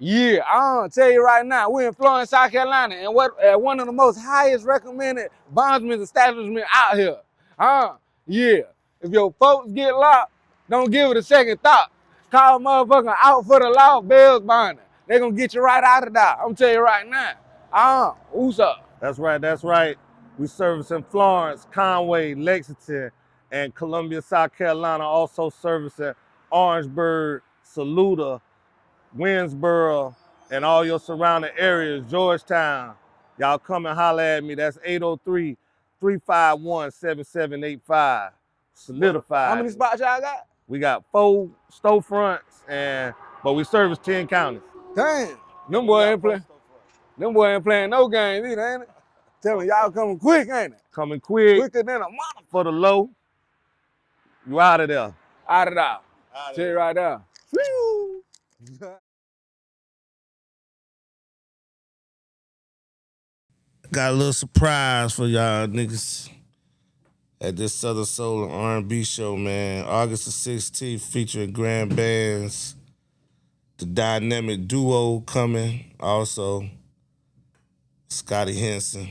Yeah, I'll tell you right now, we're in Florence, South Carolina, and what one of the most highest recommended bondsman establishment out here. Yeah. If your folks get locked, don't give it a second thought. Call motherfucker out for the law, bail bonding. They gonna get you right out of there. I'm telling you right now. Who's up? That's right, that's right. We service in Florence, Conway, Lexington, and Columbia, South Carolina. Also servicing Orangeburg, Saluda, Winsboro, and all your surrounding areas, Georgetown. Y'all come and holler at me. That's 803-351-7785. How Solidified. many spots y'all got? We got 4 storefronts, but we service 10 counties. Damn. Them boys ain't playing. Them boys ain't playing no games either, ain't it? Tell me y'all coming quick, ain't it? Coming quick. Quicker than a mother. For the low, you out of there. Out of there. Tell you right there. Got a little surprise for y'all niggas at this Southern Soul and R&B show, man. August the 16th, featuring grand bands, the dynamic duo coming. Also, Scotty Henson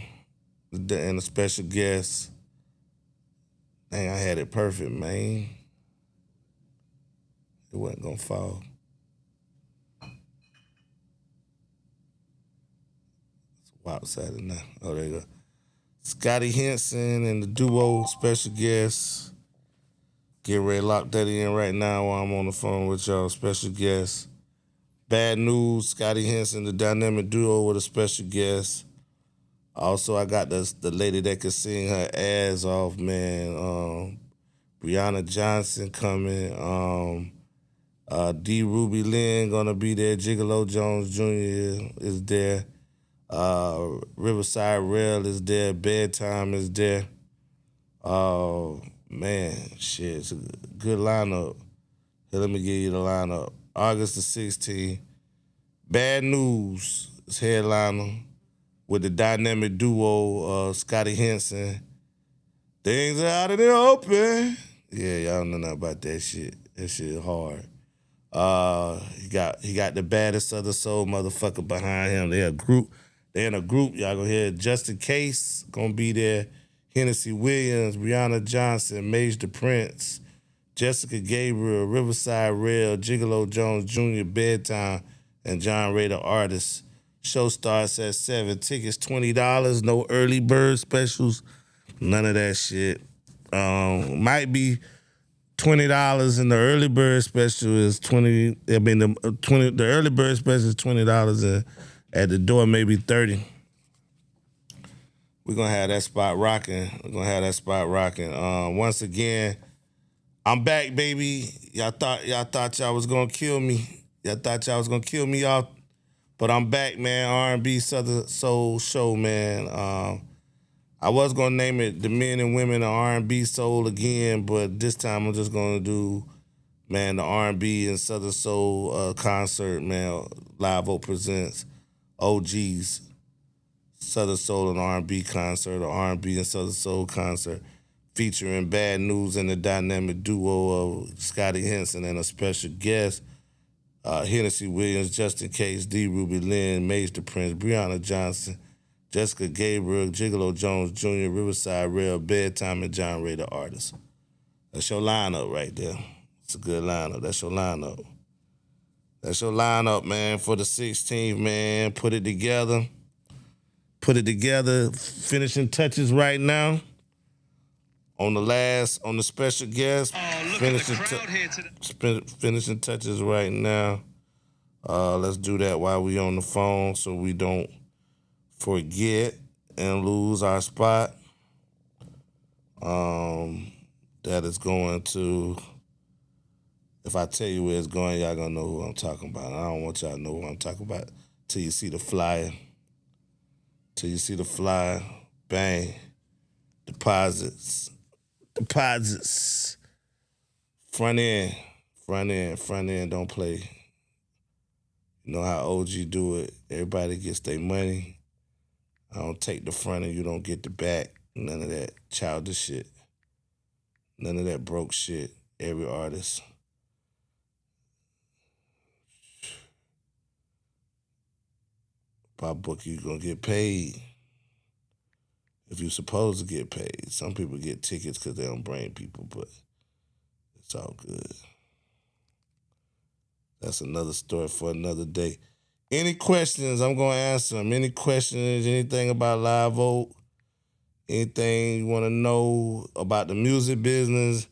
and a special guest. Dang, I had it perfect, man. It wasn't gonna fall. It's wild Saturday now. Oh, there you go. Scotty Henson and the duo special guest. Get ready to lock that in right now while I'm on the phone with y'all. Special guest. Bad News, Scotty Henson, the dynamic duo with a special guest. Also, I got the lady that could sing her ass off, man. Brianna Johnson coming. D. Ruby Lynn gonna be there. Gigolo Jones Jr. is there. Riverside Rail is there. Bedtime is there. Man, shit, it's a good lineup. Here, let me give you the lineup. August the 16th, Bad News is headliner with the dynamic duo Scotty Henson. Things are out in the open. Yeah, y'all know nothing about that shit. That shit hard. He got the baddest of the soul motherfucker behind him. They in a group. Y'all gonna hear Just In Case gonna be there. Hennessy Williams, Brianna Johnson, Mage the Prince, Jessica Gabriel, Riverside Rail, Gigolo Jones Jr., Bedtime, and John Ray the Artist. Show starts at 7. Tickets $20. No early bird specials. None of that shit. Might be $20, and the early bird special is $20. I mean, the early bird special is $20, and at the door maybe $30. We're gonna have that spot rocking. Once again, I'm back, baby. Y'all thought y'all was gonna kill me. Y'all. But I'm back, man. R&B Southern Soul Show, man. I was gonna name it the Men and Women of R&B Soul again, but this time I'm just gonna do, man, the R&B and Southern Soul concert, man. Live Oak presents OG's Southern Soul and R&B concert, or R&B and Southern Soul concert, featuring Bad News and the dynamic duo of Scotty Henson and a special guest, Hennessy Williams, Just In Case, D. Ruby Lynn, Mage the Prince, Brianna Johnson, Jessica Gabriel, Gigolo Jones Jr., Riverside Rail, Bedtime, and John Ray the Artist. That's your lineup right there. It's a good lineup. That's your lineup, man, for the 16th, man. Put it together. Finishing touches right now. On the special guest. Finishing touches right now. Let's do that while we on the phone so we don't forget and lose our spot. That is going to, if I tell you where it's going, y'all gonna know who I'm talking about. I don't want y'all to know who I'm talking about till you see the flyer. Bang. Deposits. Front end, don't play. You know how OG do it. Everybody gets their money. I don't take the front and you don't get the back. None of that childish shit. None of that broke shit. Every artist. I book you, gonna get paid. If you're supposed to get paid. Some people get tickets because they don't bring people, but it's all good. That's another story for another day. Any questions? I'm gonna answer them. Any questions? Anything about Live Oak? Anything you want to know about the music business?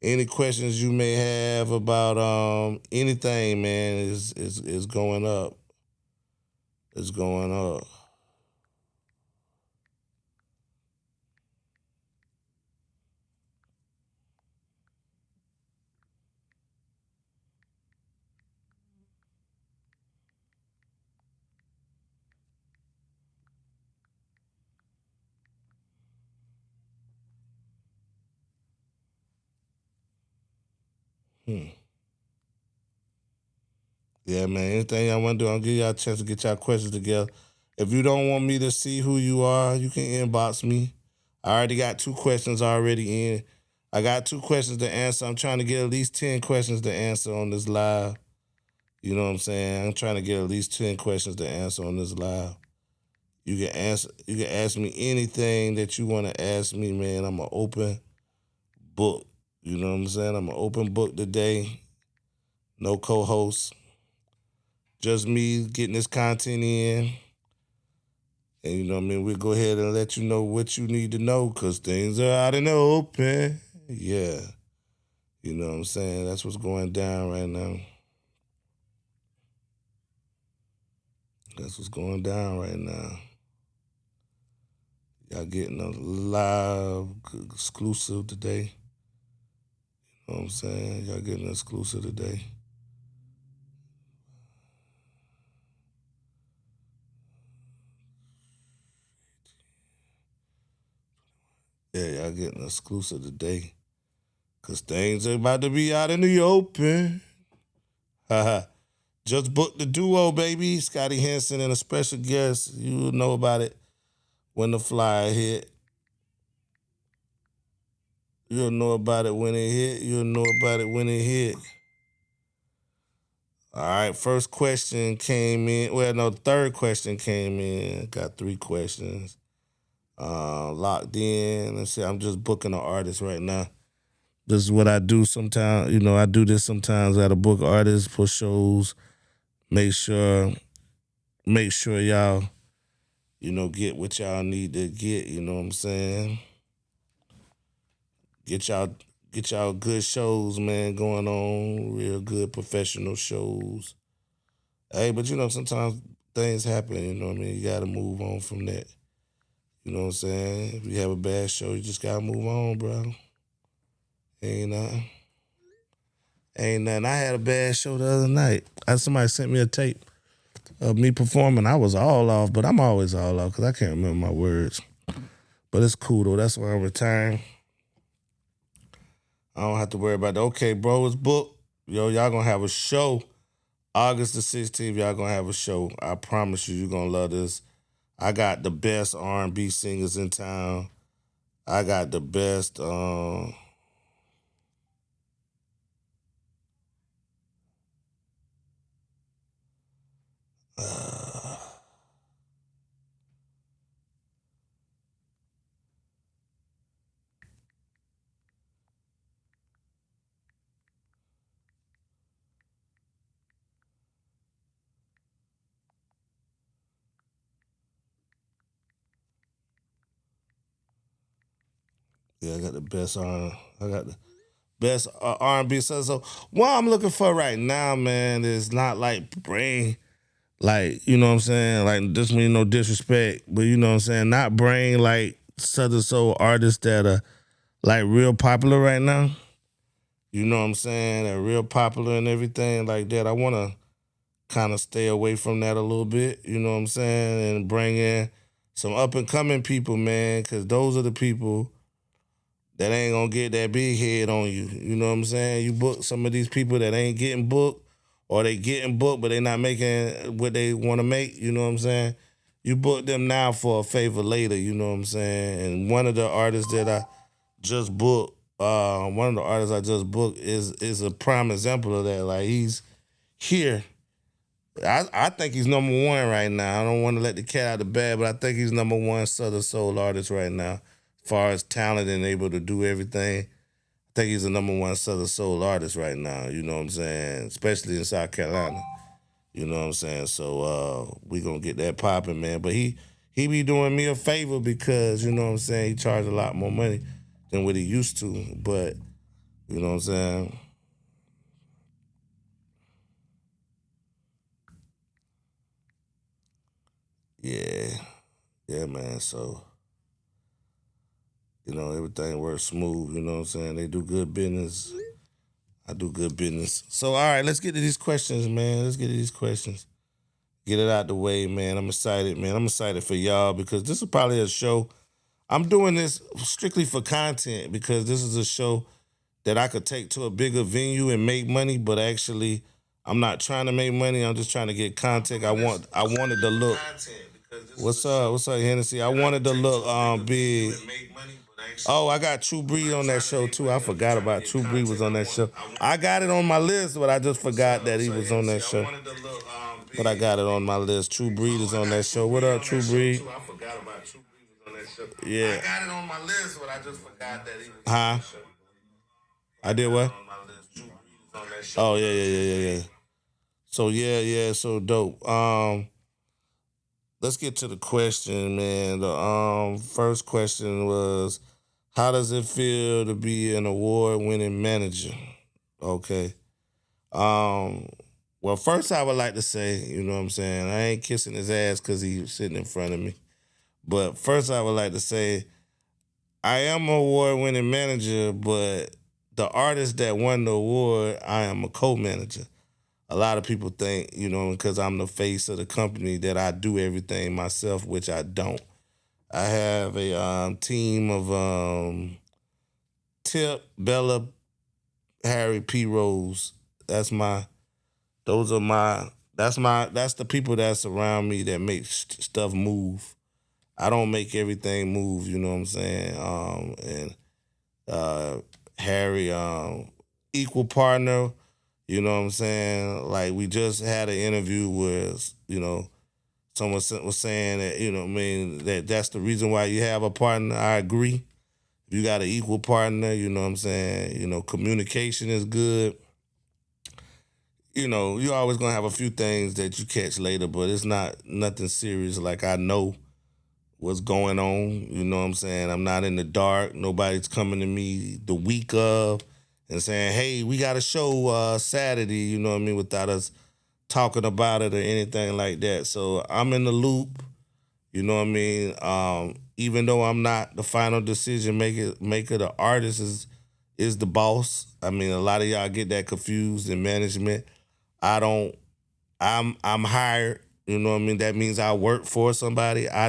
Any questions you may have about anything, man, is going up. It's going up. Hmm. Yeah, man. Anything y'all want to do, I'll give y'all a chance to get y'all questions together. If you don't want me to see who you are, you can inbox me. I already got 2 questions already in. I got 2 questions to answer. I'm trying to get at least 10 questions to answer on this live. You know what I'm saying? I'm trying to get at least 10 questions to answer on this live. You can ask me anything that you want to ask me, man. I'm an open book. You know what I'm saying? I'm an open book today. No co-host. Just me getting this content in. And you know what I mean? We'll go ahead and let you know what you need to know because things are out in the open. Yeah. You know what I'm saying? That's what's going down right now. That's what's going down right now. Y'all getting a live exclusive today. You know what I'm saying? Y'all getting an exclusive today. Yeah, y'all getting an exclusive today. Cause things are about to be out in the open. Haha. Just booked the duo, baby. Scotty Henson and a special guest. You'll know about it when the flyer hit. You'll know about it when it hit. You'll know about it when it hit. All right, first question came in. Well, no, third question came in. Got 3 questions. Locked in. Let's see, I'm just booking an artist right now. This is what I do sometimes. You know, I do this sometimes. I gotta book artists for shows. Make sure y'all, you know, get what y'all need to get. You know what I'm saying? Get y'all good shows, man, going on. Real good professional shows. Hey, but you know, sometimes things happen, you know what I mean? You gotta move on from that. You know what I'm saying? If you have a bad show, you just gotta move on, bro. Ain't nothing. Ain't nothing. I had a bad show the other night. Somebody sent me a tape of me performing. I was all off, but I'm always all off because I can't remember my words. But it's cool though. That's why I'm retiring. I don't have to worry about that. Okay, bro, it's booked. Yo, y'all gonna have a show. August the 16th, y'all gonna have a show. I promise you, you're gonna love this. I got the best R&B singers in town. I got the best. Yeah, I got the best I got the best R&B. So what I'm looking for right now, man, is not like bring, like, you know what I'm saying? Like, this mean no disrespect, but you know what I'm saying? Not bring like Southern Soul artists that are like real popular right now. You know what I'm saying? They're real popular and everything like that. I want to kind of stay away from that a little bit, you know what I'm saying? And bring in some up and coming people, man, because those are the people that ain't gonna get that big head on you. You know what I'm saying? You book some of these people that ain't getting booked, or they getting booked, but they not making what they want to make. You know what I'm saying? You book them now for a favor later. You know what I'm saying? And one of the artists that I just booked, one of the artists I just booked is a prime example of that. Like, he's here I think he's number one right now. I don't want to let the cat out of the bag, but I think he's number one Southern Soul artist right now. As far as talent and able to do everything, I think he's the number one Southern Soul artist right now. You know what I'm saying? Especially in South Carolina. You know what I'm saying? So we gonna get that popping, man. But he be doing me a favor because, you know what I'm saying, he charged a lot more money than what he used to. But you know what I'm saying? Yeah. Yeah, man. So, everything works smooth, you know what I'm saying? They do good business. I do good business. So all right, let's get to these questions, man. Let's get to these questions. Get it out the way, man. I'm excited, man. I'm excited for y'all because this is probably a show. I'm doing this strictly for content because this is a show that I could take to a bigger venue and make money, but actually I'm not trying to make money. I'm just trying to get content. I wanted to look. What's up? What's up, Hennessy? I wanted to look big. Oh, I got True Breed on that show too. I forgot about True Breed was on that show. I got it on my list, but I just forgot that he was on that show. But I got it on my list. True Breed is on that show. What up, True Breed? Yeah. I got it on my list, but I just forgot that he was on that show. I did what? Oh yeah. So yeah, so dope. Let's get to the question, man. The first question was, how does it feel to be an award-winning manager? Okay. Um, well, first I would like to say, you know what I'm saying, I ain't kissing his ass because he's sitting in front of me. But first I would like to say, I am an award-winning manager, but the artist that won the award, I am a co-manager. A lot of people think, because I'm the face of the company, that I do everything myself, which I don't. I have a team of Tip, Bella, Harry, P. Rose. That's my. Those are my. That's the people that's around me that make stuff move. I don't make everything move. You know what I'm saying? And uh, Harry, equal partner. You know what I'm saying? Like we just had an interview where someone was saying that that's the reason why you have a partner. I agree. You got an equal partner. You know what I'm saying? Communication is good. You're always gonna have a few things that you catch later, but it's not nothing serious. Like I know what's going on. You know what I'm saying? I'm not in the dark. Nobody's coming to me the week of and saying, hey, we got a show Saturday, you know what I mean, without us talking about it or anything like that. So I'm in the loop, you know what I mean? Even though I'm not the final decision maker, the artist is the boss. I mean, a lot of y'all get that confused in management. I don't I'm hired, you know what I mean? That means I work for somebody. I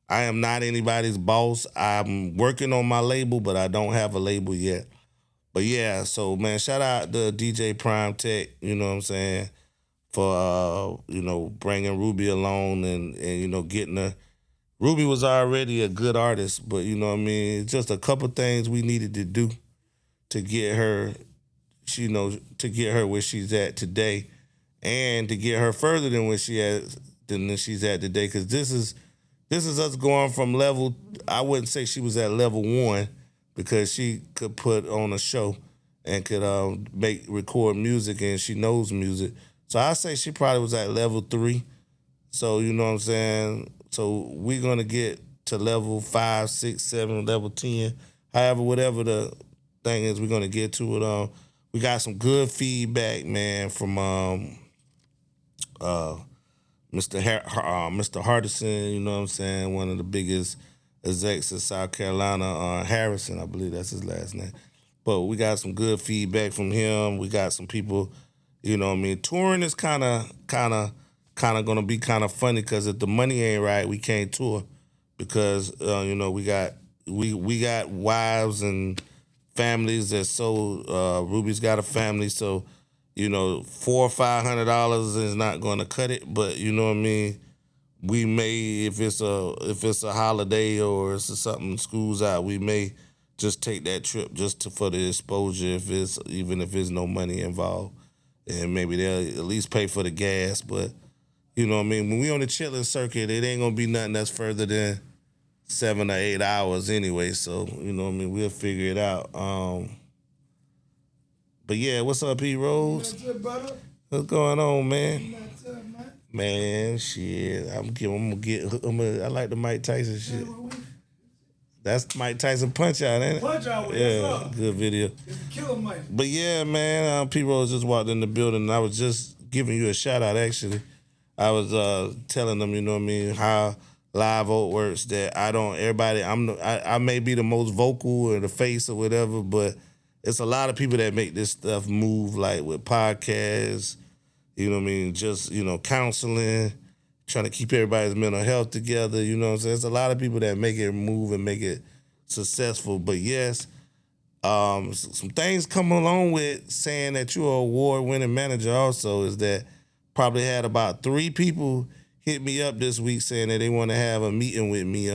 am not anybody's boss. I'm working on my label, but I don't have a label yet. But yeah, so man, shout out to DJ Prime Tech, you know what I'm saying, for bringing Ruby along and getting her. Ruby was already a good artist, but you know what I mean, just a couple things we needed to do to get her, to get her where she's at today, and to get her further than where she's at today. Because this is us going from level. I wouldn't say she was at level one because she could put on a show and could record music and she knows music. So I say she probably was at level 3. So you know what I'm saying. So we're gonna get to level 5, 6, 7, level 10, however, whatever the thing is, we're gonna get to it. We got some good feedback, man, from uh, Mr. Hardison, you know what I'm saying, one of the biggest execs in South Carolina, Harrison, I believe that's his last name. But we got some good feedback from him. We got some people, you know what I mean. Touring is kind of gonna be kind of funny because if the money ain't right, we can't tour because we got wives and families that so Ruby's got a family, so $400 or $500 is not going to cut it. But you know what I mean. We may, if it's a holiday or it's something school's out, we may just take that trip just for the exposure. If it's no money involved, and maybe they'll at least pay for the gas. But you know what I mean? When we on the chilling circuit, it ain't gonna be nothing that's further than 7 or 8 hours anyway. So, you know what I mean? We'll figure it out. But yeah, what's up, P Rose? That's it, brother. What's going on, man? That's it, man. Man, shit. I like the Mike Tyson shit. That's Mike Tyson Punch Out, ain't it? Punch Out, Yeah, what's up? good video. It's a killer Mike. But yeah, man, P Rose just walked in the building and I was just giving you a shout out actually. I was telling them, you know what I mean, how Live Oak works, that I may be the most vocal or the face or whatever, but it's a lot of people that make this stuff move, like with podcasts, you know what I mean, just, counseling, trying to keep everybody's mental health together, you know what I'm saying? There's a lot of people that make it move and make it successful. But yes, some things come along with saying that you're an award-winning manager also is that probably had about 3 people hit me up this week saying that they want to have a meeting with me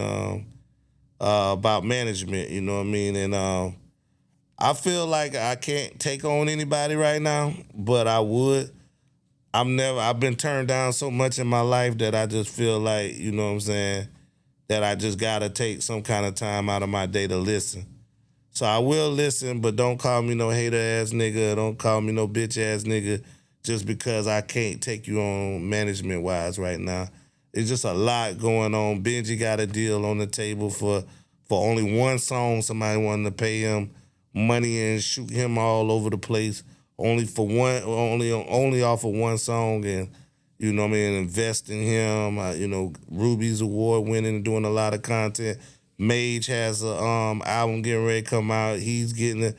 about management, you know what I mean? And I feel like I can't take on anybody right now, but I would. I've been turned down so much in my life that I just feel like, you know what I'm saying, that I just gotta take some kind of time out of my day to listen. So I will listen, but don't call me no hater ass nigga. Don't call me no bitch ass nigga just because I can't take you on management wise right now. It's just a lot going on. Benji got a deal on the table for only one song. Somebody wanted to pay him money and shoot him all over the place. Only for one, only off of one song, and you know what I mean, invest in him. Ruby's award winning and doing a lot of content. Mage has a album getting ready to come out. He's getting it.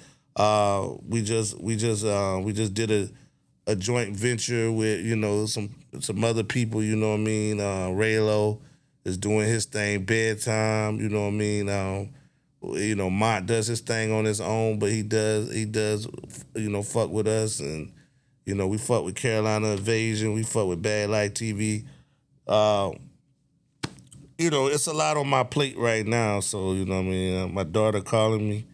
We just did a joint venture with some other people. You know what I mean. Raylo is doing his thing. Bedtime. You know what I mean. Mont does his thing on his own, but he does fuck with us, and we fuck with Carolina Invasion. We fuck with Bad Light TV. It's a lot on my plate right now. So, you know what I mean? My daughter calling me.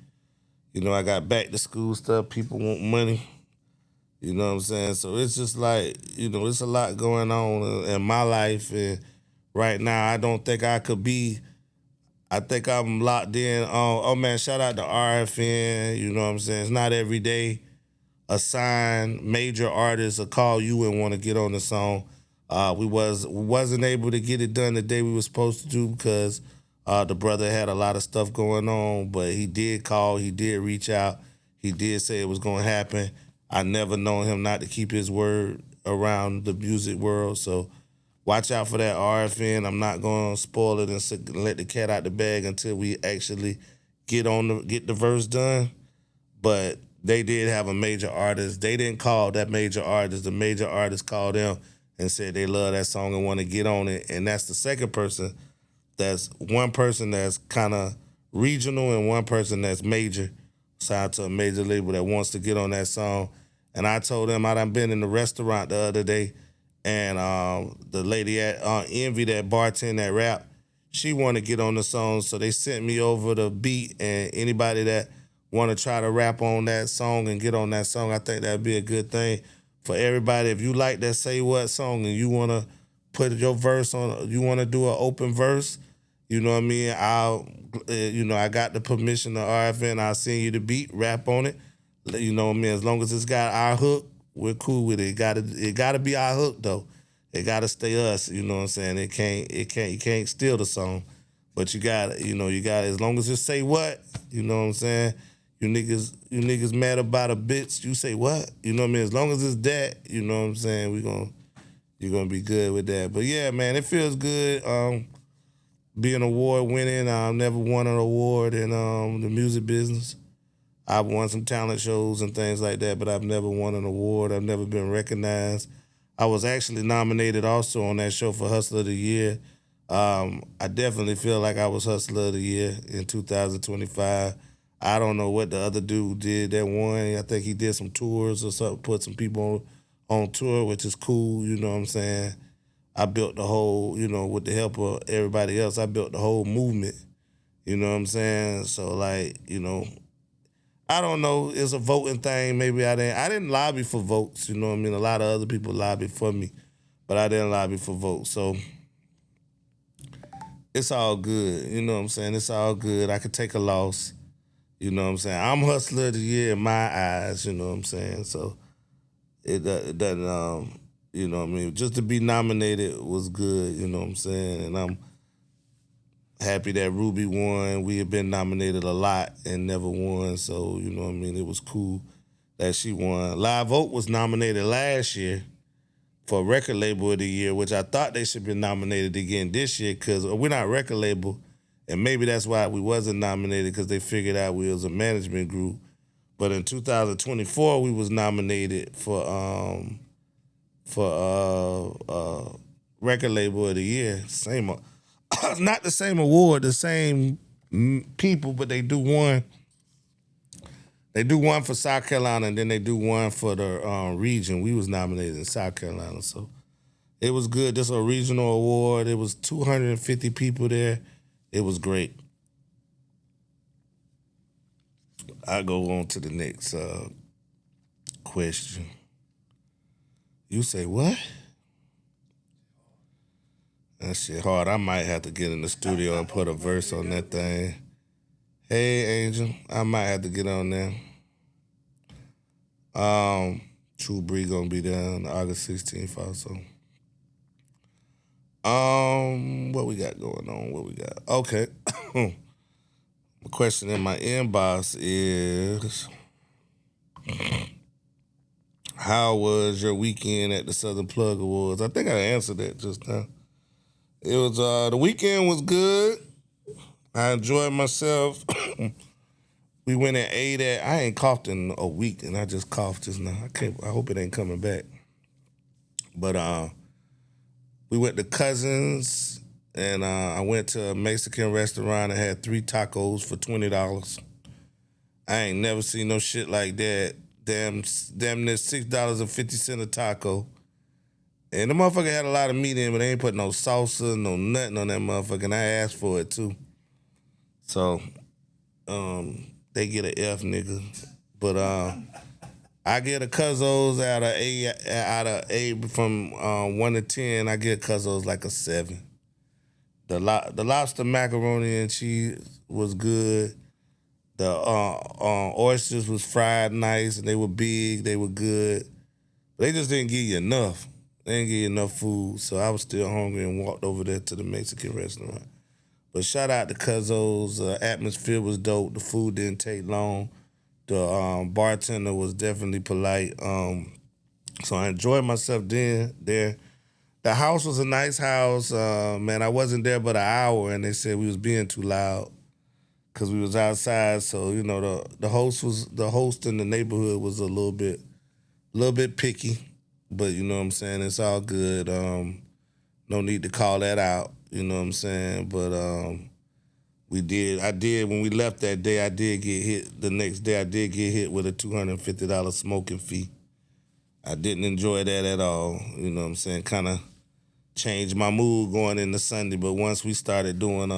I got back to school stuff. People want money. You know what I'm saying? So it's just like, it's a lot going on in my life. And right now, I don't think I could be, I think I'm locked in on, oh man, shout out to RFN. You know what I'm saying? It's not every day a signed major artist will call you and want to get on the song. We wasn't able to get it done the day we were supposed to do because the brother had a lot of stuff going on, but he did call, he did reach out, he did say it was gonna happen. I never known him not to keep his word around the music world, so watch out for that RFN. I'm not gonna spoil it and let the cat out the bag until we actually get the verse done. But they did have a major artist. They didn't call that major artist. The major artist called them and said they love that song and want to get on it. And that's the second person. That's one person that's kind of regional and one person that's major, signed to a major label that wants to get on that song. And I told them I done been in the restaurant the other day, and the lady at Envy, that bartend, that rap, she want to get on the song. So they sent me over the beat, and anybody that want to try to rap on that song and get on that song, I think that'd be a good thing for everybody. If you like that Say What song and you want to put your verse on, you want to do an open verse, you know what I mean? I got the permission of RFN. I'll send you the beat, rap on it. You know what I mean? As long as it's got our hook, we're cool with it. It gotta be our hook though. It gotta stay us. You know what I'm saying? You can't steal the song, but you got as long as it say what. You know what I'm saying? You niggas mad about a bitch. You say what? You know what I mean? As long as it's that, you know what I'm saying? You're gonna be good with that. But yeah, man, it feels good. Being award winning. I've never won an award in the music business. I've won some talent shows and things like that, but I've never won an award. I've never been recognized. I was actually nominated also on that show for Hustler of the Year. I definitely feel like I was Hustler of the Year in 2025. I don't know what the other dude did that won. I think he did some tours or something, put some people on tour, which is cool, you know what I'm saying? I built the whole, with the help of everybody else, I built the whole movement, you know what I'm saying? So, like, I don't know. It's a voting thing. Maybe I didn't lobby for votes. You know what I mean? A lot of other people lobbied for me, but I didn't lobby for votes. So it's all good. You know what I'm saying? It's all good. I could take a loss. You know what I'm saying? I'm hustler of the year in my eyes. You know what I'm saying? So it doesn't. You know what I mean? Just to be nominated was good. You know what I'm saying? And I'm happy that Ruby won. We had been nominated a lot and never won. So you know what I mean? It was cool that she won. Live Oak was nominated last year for Record Label of the Year, which I thought they should be nominated again this year because we're not record label, and maybe that's why we wasn't nominated because they figured out we was a management group. But in 2024, we was nominated for Record Label of the Year. Same, not the same award, the same people, but they do one. They do one for South Carolina, and then they do one for the region. We was nominated in South Carolina, so it was good. This was a regional award. It was 250 people there. It was great. I go on to the next question. You say what? That shit hard. I might have to get in the studio and put a verse on that thing. Hey, Angel, I might have to get on there. True Bree gonna be there on August 16th also. What we got going on? What we got? Okay. The question in my inbox is, how was your weekend at the Southern Plug Awards? I think I answered that just now. It was the weekend was good. I enjoyed myself. We went and ate at. I ain't coughed in a week, and I just coughed just now. I hope it ain't coming back. But we went to Cousins, and I went to a Mexican restaurant and had 3 tacos for $20. I ain't never seen no shit like that. Damn near $6.50 a taco. And the motherfucker had a lot of meat in, but they ain't put no salsa, no nothing on that motherfucker. And I asked for it too. So they get an F, nigga. But I get a Cuzzo's out of A from 1 to 10. I get Cuzzo's like a 7. The lobster macaroni and cheese was good. The oysters was fried nice and they were big. They were good. They just didn't give you enough. They didn't give you enough food, so I was still hungry and walked over there to the Mexican restaurant. But shout out to Cuzzo's. Atmosphere was dope. The food didn't take long. The bartender was definitely polite. So I enjoyed myself there. The house was a nice house. Man, I wasn't there but an hour, and they said we was being too loud because we was outside. So you know the host in the neighborhood was a little bit picky, but you know what I'm saying. It's all good. No need to call that out. You know what I'm saying. But I did when we left that day. I did get hit. The next day, I did get hit with a $250 smoking fee. I didn't enjoy that at all. You know what I'm saying. Kind of changed my mood going into Sunday. But once we started doing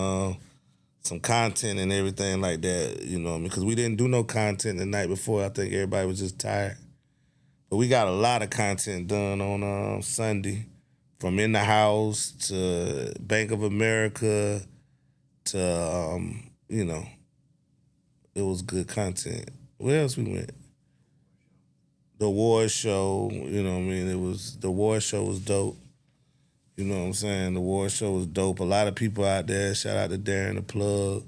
some content and everything like that, you know what I mean? Because we didn't do no content the night before. I think everybody was just tired. But we got a lot of content done on Sunday, from In the House to Bank of America to, it was good content. Where else we went? The award show, you know what I mean? The award show was dope. You know what I'm saying? The award show was dope. A lot of people out there. Shout out to Darren the Plug.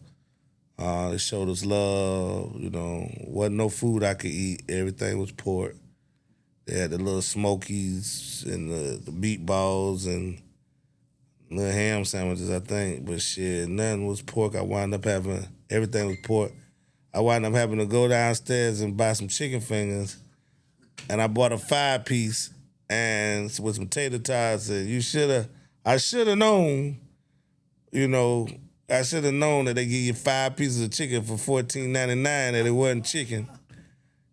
They showed us love. You know, wasn't no food I could eat. Everything was pork. They had the little smokies and the meatballs and little ham sandwiches, I think. But shit, nothing was pork. Everything was pork. I wound up having to go downstairs and buy some chicken fingers. And I bought a 5-piece and with some tater tots. And I should have known, I should have known that they give you 5 pieces of chicken for $14.99 that it wasn't chicken.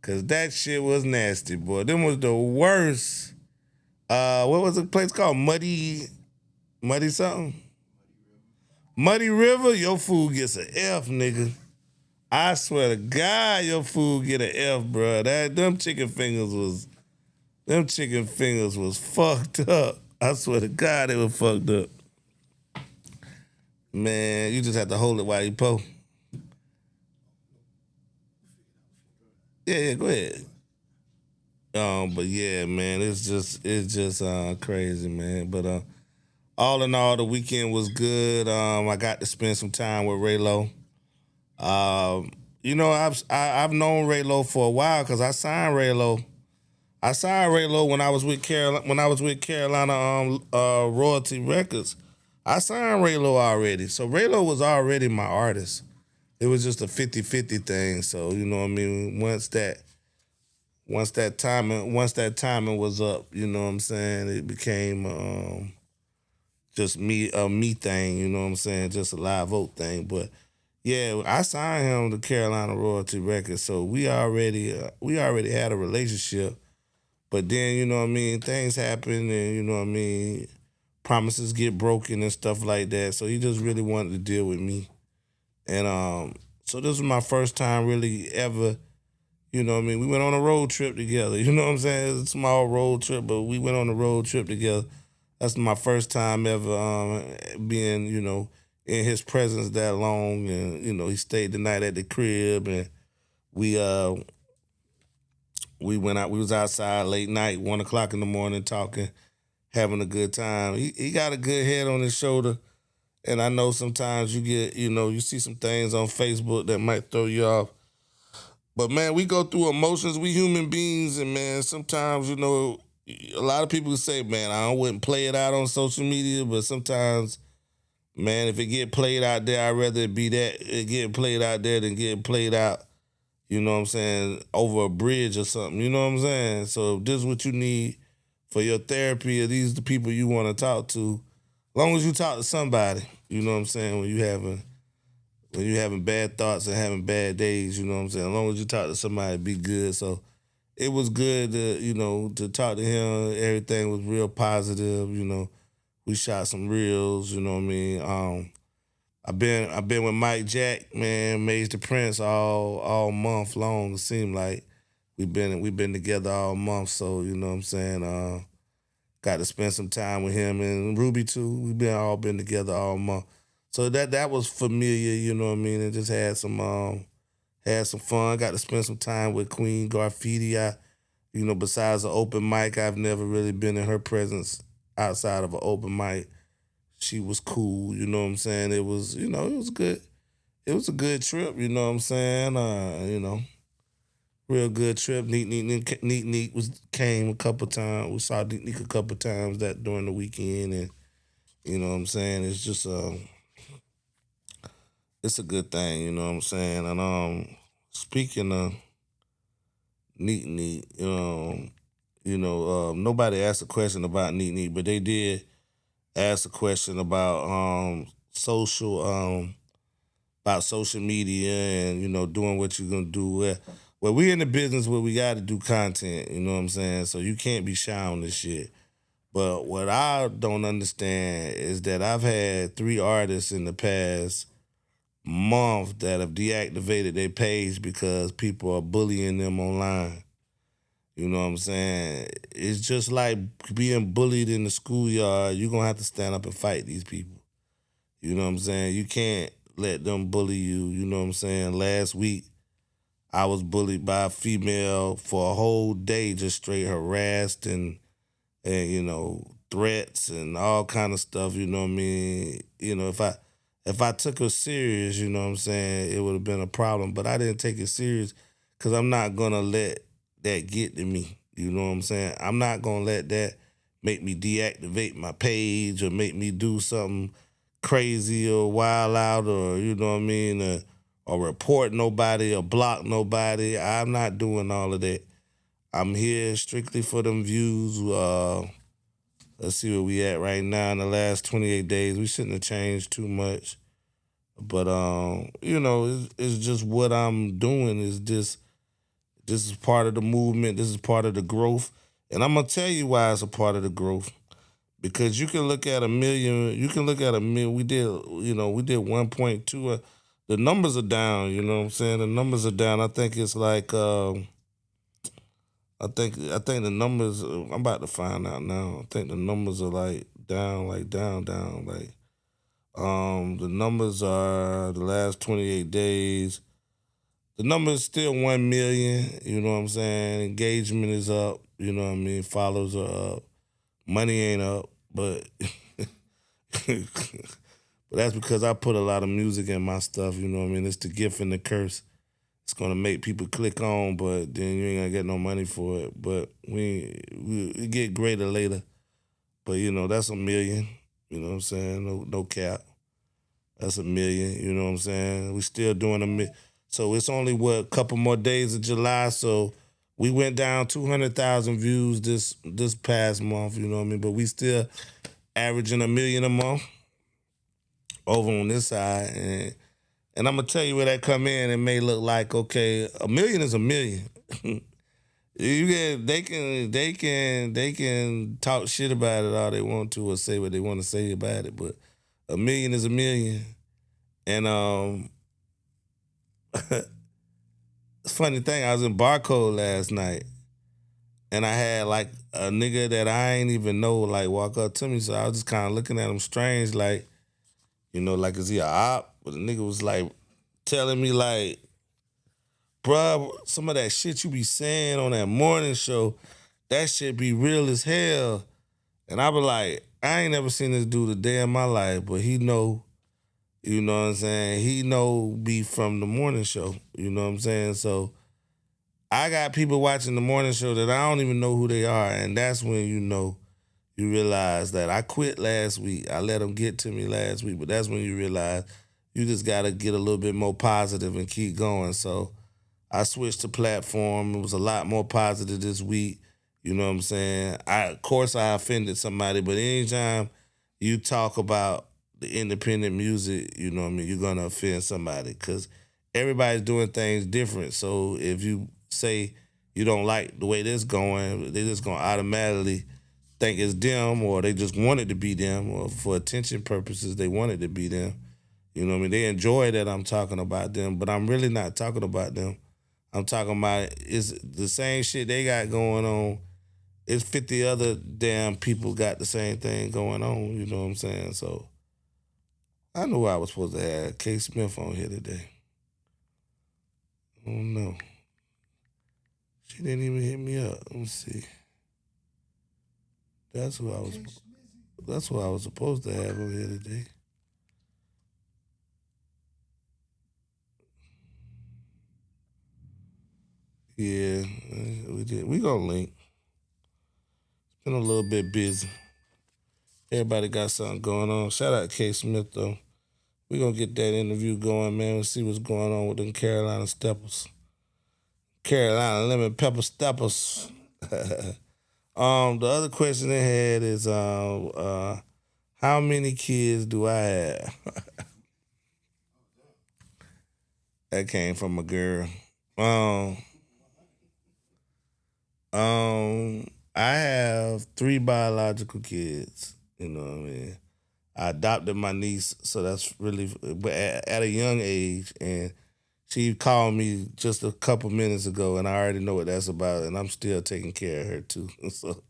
Cause that shit was nasty, boy. Them was the worst. What was the place called? Muddy something? Muddy River. Your food gets an F, nigga. I swear to God, your food get an F, bro. Them chicken fingers was fucked up. I swear to God, they were fucked up. Man, you just have to hold it while you pull. Yeah, go ahead. But yeah, man, it's just crazy, man. But all in all, the weekend was good. I got to spend some time with Raylo. Um, I've known Raylo for a while because I signed Raylo. I signed Raylo when I was with Carolina Royalty Records. I signed Raylo already. So Raylo was already my artist. It was just a 50-50 thing. So, you know what I mean? Once that timing was up, you know what I'm saying, it became just me thing, you know what I'm saying, just a live vote thing. But yeah, I signed him to Carolina Royalty Records, so we already had a relationship. But then, you know what I mean, things happen and, you know what I mean, promises get broken and stuff like that. So he just really wanted to deal with me. And so this was my first time really ever, you know what I mean, we went on a road trip together. You know what I'm saying? It's a small road trip, but we went on a road trip together. That's my first time ever being, in his presence that long. And, he stayed the night at the crib and we uh we went out, we was outside late night, 1 o'clock in the morning talking, having a good time. He got a good head on his shoulder. And I know sometimes you get, you see some things on Facebook that might throw you off. But man, we go through emotions. We human beings, and man, sometimes a lot of people say, man, I wouldn't play it out on social media, but sometimes, man, if it get played out there, I'd rather it get played out there than get played out. You know what I'm saying, over a bridge or something. You know what I'm saying. So if this is what you need for your therapy, or these the people you want to talk to, as long as you talk to somebody, you know what I'm saying, when you having bad thoughts and having bad days, you know what I'm saying? As long as you talk to somebody, be good. So it was good to talk to him. Everything was real positive. We shot some reels, you know what I mean? I've been with Mike Jack, man, Maze the Prince all month long. It seemed like we've been together all month, so you know what I'm saying? Got to spend some time with him and Ruby too. We've been together all month. So that was familiar, you know what I mean, and just had some fun. Got to spend some time with Queen Graffiti. Besides the open mic, I've never really been in her presence outside of an open mic. She was cool, you know what I'm saying? It was good. It was a good trip, you know what I'm saying? Real good trip. Neat was came a couple times. We saw Neat a couple times that during the weekend, and you know what I'm saying. It's a good thing, you know what I'm saying. And speaking of Neat, nobody asked a question about Neat, but they did ask a question about social media and doing what you're gonna do. Well, we in the business where we got to do content. You know what I'm saying? So you can't be shy on this shit. But what I don't understand is that I've had 3 artists in the past month that have deactivated their page because people are bullying them online. You know what I'm saying? It's just like being bullied in the schoolyard. You're gonna have to stand up and fight these people. You know what I'm saying? You can't let them bully you. You know what I'm saying? Last week, I was bullied by a female for a whole day, just straight harassed and threats and all kind of stuff. You know what I mean? If I took her serious, you know what I'm saying, it would have been a problem. But I didn't take it serious because I'm not gonna let that get to me. You know what I'm saying? I'm not gonna let that make me deactivate my page or make me do something crazy or wild out or you know what I mean, or report nobody or block nobody. I'm not doing all of that. I'm here strictly for them views. Let's see where we at right now. In the last 28 days, we shouldn't have changed too much. But it's just what I'm doing is this is part of the movement. This is part of the growth, and I'm gonna tell you why it's a part of the growth. Because you can look at a million. You can look at a million. We did 1.2. the numbers are down. You know what I'm saying? The numbers are down. I think it's like I think the numbers. I'm about to find out now. I think the numbers are like down. The numbers are the last 28 days. The number is still 1 million. You know what I'm saying? Engagement is up. You know what I mean? Follows are up. Money ain't up, but but that's because I put a lot of music in my stuff. You know what I mean? It's the gift and the curse. It's gonna make people click on, but then you ain't gonna get no money for it. But we get greater later. But that's a million. You know what I'm saying? No cap. That's a million. You know what I'm saying? We still doing so it's only a couple more days of July. So we went down 200,000 views this past month. You know what I mean? But we still averaging a million a month over on this side, and I'm gonna tell you where that come in. It may look like okay, a million is a million. They can talk shit about it all they want to or say what they want to say about it, but a million is a million. And funny thing, I was in Barcode last night, and I had like a nigga that I ain't even know like walk up to me, so I was just kind of looking at him strange, like like is he a op? But the nigga was like telling me like, bruh, some of that shit you be saying on that morning show, that shit be real as hell. And I be like, I ain't never seen this dude a day in my life, but he know, you know what I'm saying? He know me from the morning show, you know what I'm saying? So I got people watching the morning show that I don't even know who they are, and that's when you realize that I quit last week. I let them get to me last week, but that's when you realize you just got to get a little bit more positive and keep going. So I switched the platform. It was a lot more positive this week. You know what I'm saying? Of course I offended somebody, but anytime you talk about the independent music, you know what I mean, you're gonna offend somebody because everybody's doing things different. So if you say you don't like the way this going, they just gonna automatically think it's them, or they just want it to be them, or for attention purposes they want it to be them. You know what I mean? They enjoy that I'm talking about them, but I'm really not talking about them. I'm talking about it's the same shit they got going on. It's 50 other damn people got the same thing going on. You know what I'm saying? So I knew I was supposed to have K Smith on here today. Oh no. She didn't even hit me up. Let me see. That's who I was that's who I was supposed to have on here today. Yeah, we did. We gonna link. Been a little bit busy. Everybody got something going on. Shout out K Smith though. We gonna get that interview going, man. We'll see what's going on with them Carolina Steppers. Carolina Lemon Pepper Steppers. The other question they had is how many kids do I have? That came from a girl. Um I have 3 biological kids. You know what I mean? I adopted my niece, so that's really but at a young age, and she called me just a couple minutes ago, and I already know what that's about, and I'm still taking care of her too. So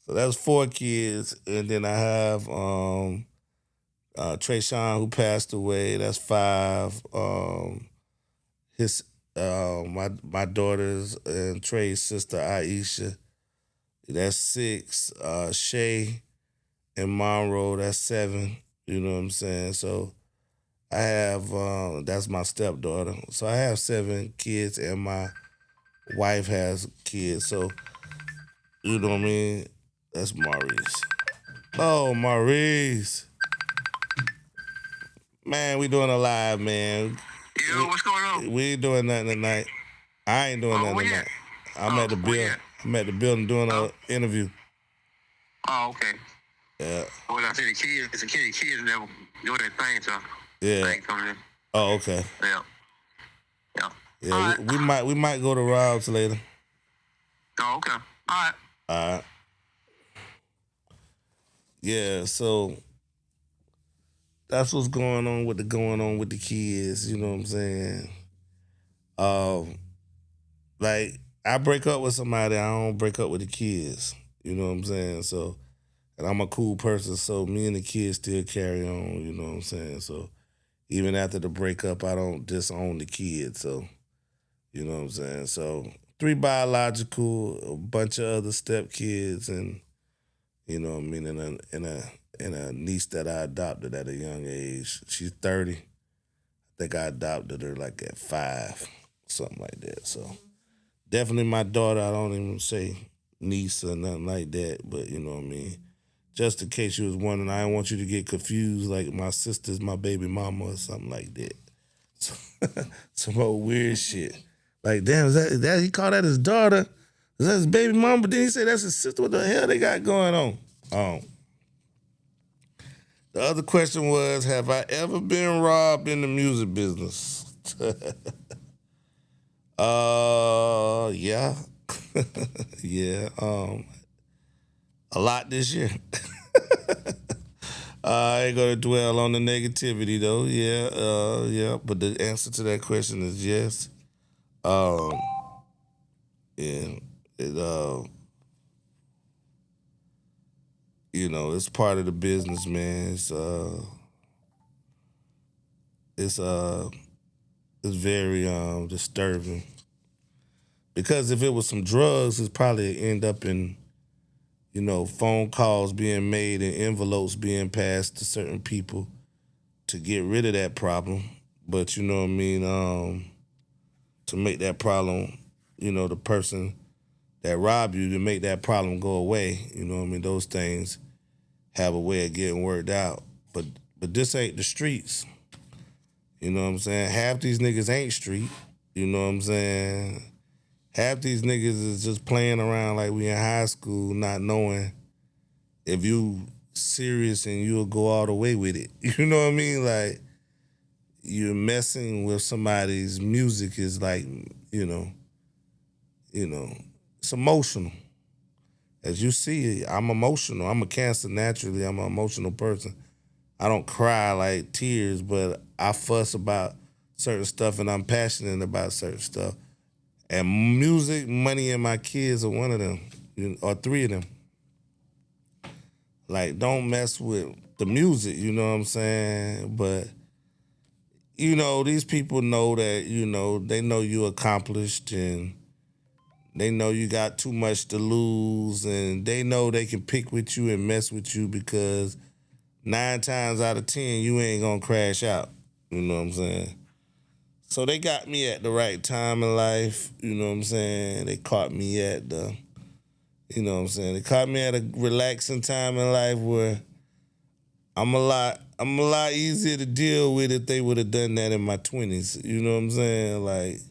that's 4 kids, and then I have Trayshawn who passed away. That's 5. His my daughters and Trey's sister Aisha. That's 6. Shay and Monroe. That's 7. You know what I'm saying? So I have that's my stepdaughter. So I have 7 kids, and my wife has kids. So you know what I mean? That's Maurice. Oh, Maurice. Man, we doing a live, man. Yo, what's going on? We ain't doing nothing tonight. I ain't doing nothing where you tonight. at? I'm at the Where you building. at? I'm at the building doing Oh. an interview. Oh, okay. Yeah. Well, I said the kids, it's a kid, the kids never doing their thing, so Yeah. thing coming in. Oh, okay. Yeah. Yeah. Yeah, All we, right. we might go to Rob's later. Oh, okay. All right. All right. Yeah, so that's what's going on with the kids. You know what I'm saying? Um, like I break up with somebody, I don't break up with the kids. You know what I'm saying? So, and I'm a cool person, so me and the kids still carry on. You know what I'm saying? So even after the breakup, I don't disown the kids. So you know what I'm saying? So three biological, a bunch of other step kids, and you know what I mean, and a niece that I adopted at a young age. She's 30. I think I adopted her like at 5, something like that. So definitely my daughter. I don't even say niece or nothing like that, but you know what I mean. Just in case you was wondering, I don't want you to get confused like my sister's my baby mama or something like that. Some old weird shit. Like, damn, is that he called that his daughter? Is that his baby mama? But then he said that's his sister. What the hell they got going on? The other question was, have I ever been robbed in the music business? Yeah. Yeah. A lot this year. I ain't gonna dwell on the negativity though. Yeah, yeah. But the answer to that question is yes. Um, yeah. It it's part of the business, man. It's it's very disturbing. Because if it was some drugs, it's probably end up in, phone calls being made and envelopes being passed to certain people to get rid of that problem. But you know what I mean, to make that problem, the person that robbed you, to make that problem go away, you know what I mean, those things have a way of getting worked out. But this ain't the streets. You know what I'm saying? Half these niggas ain't street. You know what I'm saying? Half these niggas is just playing around like we in high school, not knowing if you serious and you'll go all the way with it. You know what I mean? Like you're messing with somebody's music is like, you know, it's emotional. As you see, I'm emotional. I'm a Cancer naturally. I'm an emotional person. I don't cry like tears, but I fuss about certain stuff and I'm passionate about certain stuff. And music, money, and my kids are one of them, or three of them. Like, don't mess with the music, you know what I'm saying? But, these people know that, they know you accomplished and they know you got too much to lose and they know they can pick with you and mess with you because 9 times out of 10, you ain't gonna crash out. You know what I'm saying? So they got me at the right time in life. You know what I'm saying? They caught me at the, they caught me at a relaxing time in life where I'm a lot easier to deal with if they would have done that in my 20s. You know what I'm saying? Like,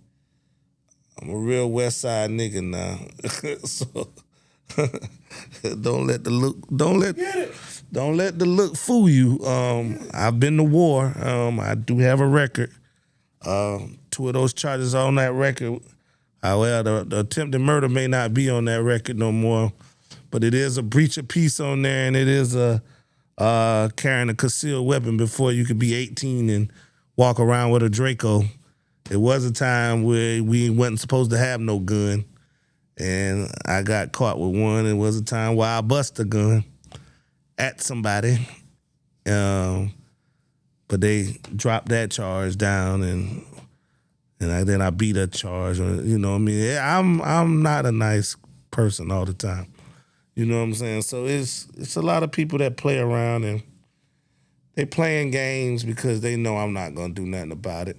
I'm a real West Side nigga now. So don't let the look fool you. I've been to war. I do have a record. 2 of those charges are on that record. Well, the attempted murder may not be on that record no more, but it is a breach of peace on there, and it is a carrying a concealed weapon before you could be 18 and walk around with a Draco. It was a time where we wasn't supposed to have no gun, and I got caught with one. It was a time where I bust a gun at somebody, but they dropped that charge down, and then I beat that charge. You know what I mean? Yeah, I'm not a nice person all the time. You know what I'm saying? So it's a lot of people that play around and they playing games because they know I'm not gonna do nothing about it.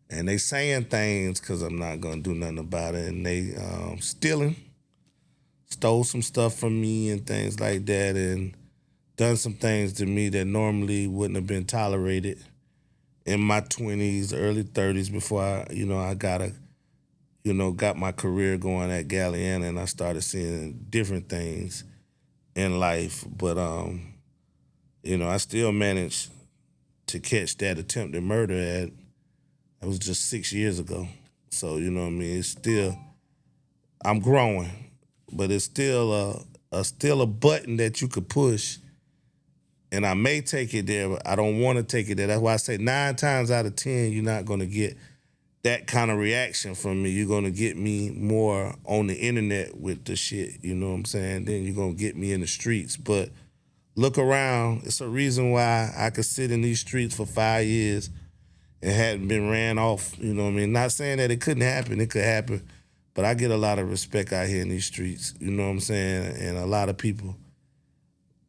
And they saying things because I'm not gonna do nothing about it. And they stole some stuff from me and things like that, and done some things to me that normally wouldn't have been tolerated in my 20s, early 30s before I got my career going at Galliana and I started seeing different things in life. But I still managed to catch that attempted murder that was just 6 years ago. So, you know what I mean? It's still I'm growing, but it's still a button that you could push And I may take it there, but I don't want to take it there. That's why I say 9 times out of 10, you're not going to get that kind of reaction from me. You're going to get me more on the internet with the shit, you know what I'm saying? Then you're going to get me in the streets. But look around. It's a reason why I could sit in these streets for 5 years and hadn't been ran off, you know what I mean? Not saying that it couldn't happen. It could happen. But I get a lot of respect out here in these streets, you know what I'm saying? And a lot of people,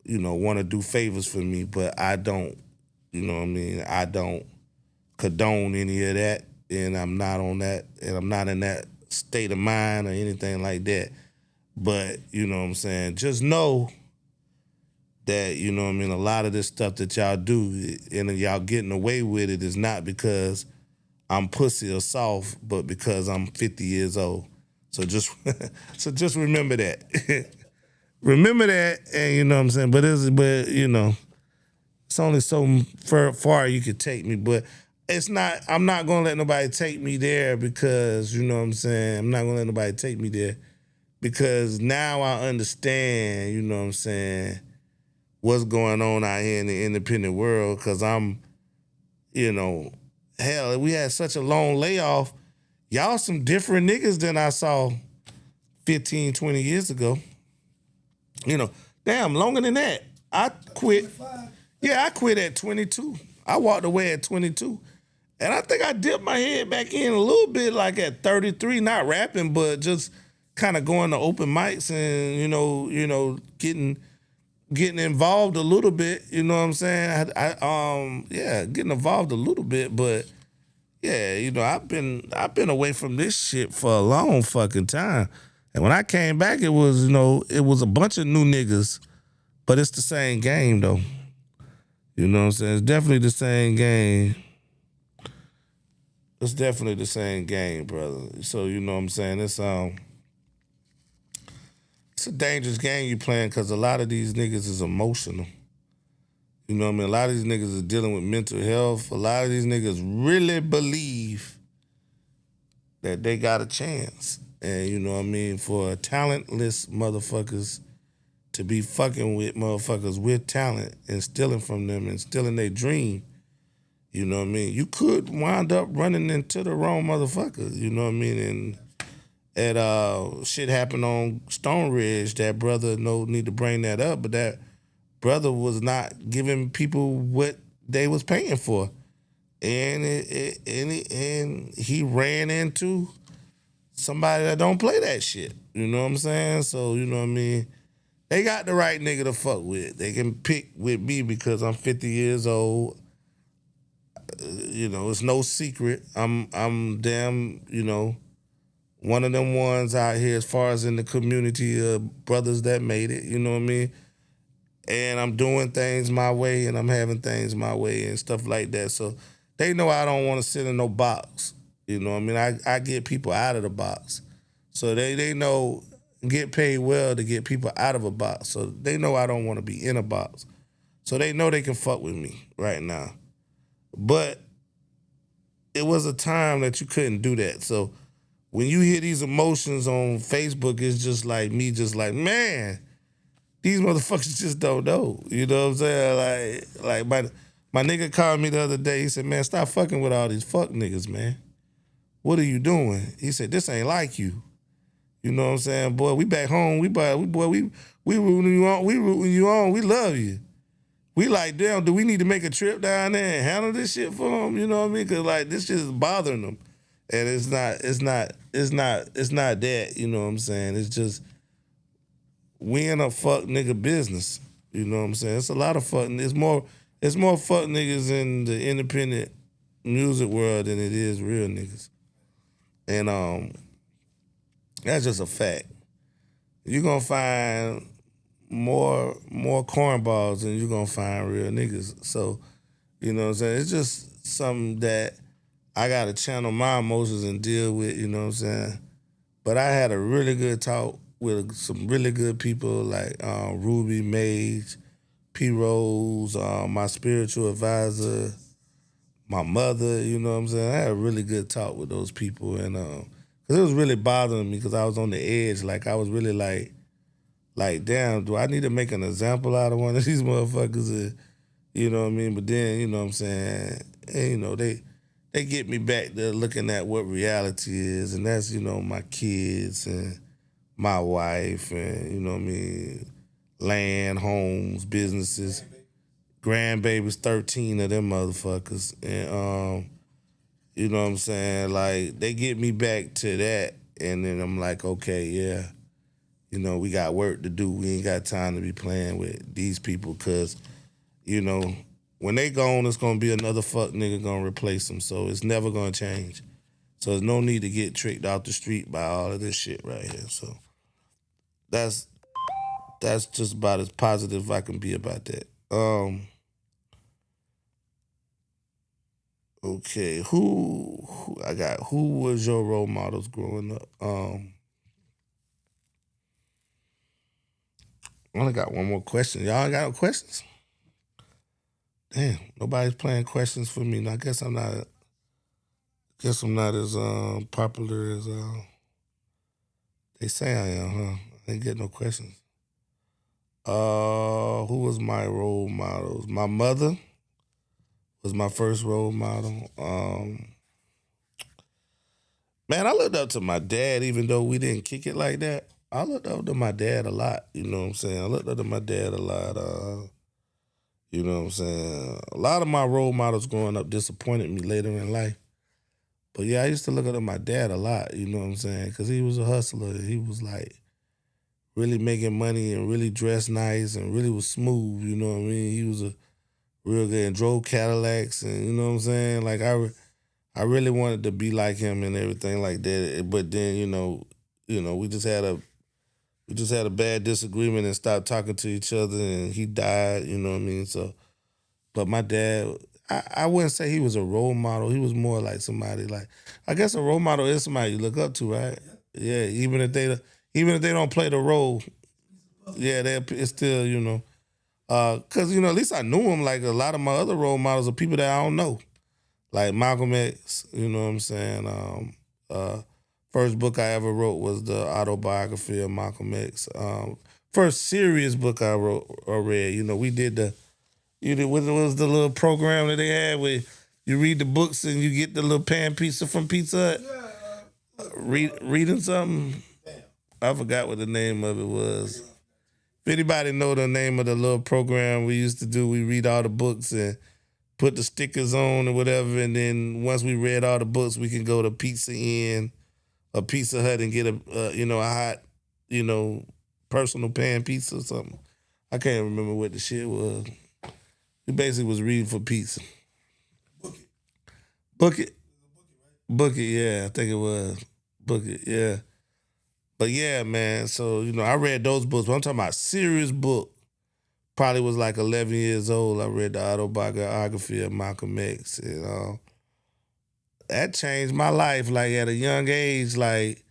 you know, want to do favors for me, but I don't, you know what I mean? I don't condone any of that, and I'm not on that, and I'm not in that state of mind or anything like that. But, you know what I'm saying? Just know that, you know what I mean, a lot of this stuff that y'all do and y'all getting away with it is not because I'm pussy or soft, but because I'm 50 years old. So just remember that. Remember that, and you know what I'm saying? But you know, it's only so far you could take me, but it's not, I'm not gonna let nobody take me there because, you know what I'm saying? I'm not gonna let nobody take me there because now I understand, you know what I'm saying, what's going on out here in the independent world, because I'm, you know, hell, we had such a long layoff. Y'all some different niggas than I saw 15, 20 years ago. You know, damn, longer than that. I quit. Yeah, I quit at 22. I walked away at 22. And I think I dipped my head back in a little bit like at 33, not rapping, but just kind of going to open mics and, getting involved a little bit, you know what I'm saying? Getting involved a little bit, but yeah, you know, I've been away from this shit for a long fucking time. And when I came back, it was a bunch of new niggas, but it's the same game though. You know what I'm saying? It's definitely the same game. It's definitely the same game, brother. So you know what I'm saying? It's a dangerous game you playing because a lot of these niggas is emotional. You know what I mean? A lot of these niggas are dealing with mental health. A lot of these niggas really believe that they got a chance. And you know what I mean? For talentless motherfuckers to be fucking with motherfuckers with talent and stealing from them and stealing their dream, you know what I mean? You could wind up running into the wrong motherfucker, you know what I mean? And shit happened on Stone Ridge. That brother, no need to bring that up, but that brother was not giving people what they was paying for. And he ran into somebody that don't play that shit. You know what I'm saying? So, you know what I mean? They got the right nigga to fuck with. They can pick with me because I'm 50 years old. You know, it's no secret. I'm damn, you know, one of them ones out here as far as in the community of brothers that made it, you know what I mean? And I'm doing things my way and I'm having things my way and stuff like that. So they know I don't want to sit in no box. You know what I mean? I get people out of the box. So they know get paid well to get people out of a box. So they know I don't want to be in a box. So they know they can fuck with me right now. But it was a time that you couldn't do that. So when you hear these emotions on Facebook, it's just like me just like, man, these motherfuckers just don't know. You know what I'm saying? Like my nigga called me the other day. He said, man, stop fucking with all these fuck niggas, man. What are you doing? He said, this ain't like you. You know what I'm saying? Boy, we back home. We rooting you on. We rooting you on. We love you. We like, damn, do we need to make a trip down there and handle this shit for them? You know what I mean? Cause like this shit is bothering them. And it's not that, you know what I'm saying? It's just we in a fuck nigga business. You know what I'm saying? It's a lot of fuck. It's more fuck niggas in the independent music world than it is real niggas. And that's just a fact. You're gonna find more cornballs than you're gonna find real niggas. So, you know what I'm saying? It's just something that I gotta channel my emotions and deal with, you know what I'm saying? But I had a really good talk with some really good people like Ruby Mage, P. Rose, my spiritual advisor, my mother, you know what I'm saying? I had a really good talk with those people and cause it was really bothering me because I was on the edge. Like I was really like, damn, do I need to make an example out of one of these motherfuckers? You know what I mean? But then, you know what I'm saying, and, you know, they get me back to looking at what reality is, and that's, you know, my kids and my wife and, you know what I mean, land, homes, businesses, grandbabies, 13 of them motherfuckers. And you know what I'm saying? Like, they get me back to that, and then I'm like, okay, yeah, you know, we got work to do. We ain't got time to be playing with these people, because, you know, when they gone, it's gonna be another fuck nigga gonna replace them. So it's never gonna change. So there's no need to get tricked out the street by all of this shit right here. So that's just about as positive I can be about that. Okay, who I got? Who was your role models growing up? I only got one more question. Y'all ain't got no questions? Damn, nobody's playing questions for me. I guess I'm not. Guess I'm not as popular as they say I am, huh? I ain't get no questions. Who was my role models? My mother was my first role model. Man, I looked up to my dad, even though we didn't kick it like that. I looked up to my dad a lot. You know what I'm saying? I looked up to my dad a lot. You know what I'm saying? A lot of my role models growing up disappointed me later in life. But yeah, I used to look up to my dad a lot. You know what I'm saying? Because he was a hustler. He was like really making money and really dressed nice and really was smooth. You know what I mean? He was a real good and drove Cadillacs, and you know what I'm saying? Like I really wanted to be like him and everything like that. But then, we just had a bad disagreement and stopped talking to each other, and he died, you know what I mean? So, but my dad, I wouldn't say he was a role model. He was more like somebody like, I guess a role model is somebody you look up to, right? Yeah, even if they don't play the role, yeah, it's still, cause at least I knew him. Like a lot of my other role models are people that I don't know, like Malcolm X. You know what I'm saying? First book I ever wrote was the autobiography of Malcolm X. First serious book I wrote or read. We did what was the little program that they had where you read the books and you get the little pan pizza from Pizza Hut. Reading something. I forgot what the name of it was. If anybody know the name of the little program we used to do, we read all the books and put the stickers on or whatever, and then once we read all the books, we can go to Pizza Inn or Pizza Hut and get a hot, personal pan pizza or something. I can't remember what the shit was. We basically was reading for pizza. Book it. Book it, yeah, I think it was. Book it, yeah. But yeah, man, so, I read those books, but I'm talking about serious book. Probably was like 11 years old. I read the autobiography of Malcolm X. That changed my life. Like at a young age, like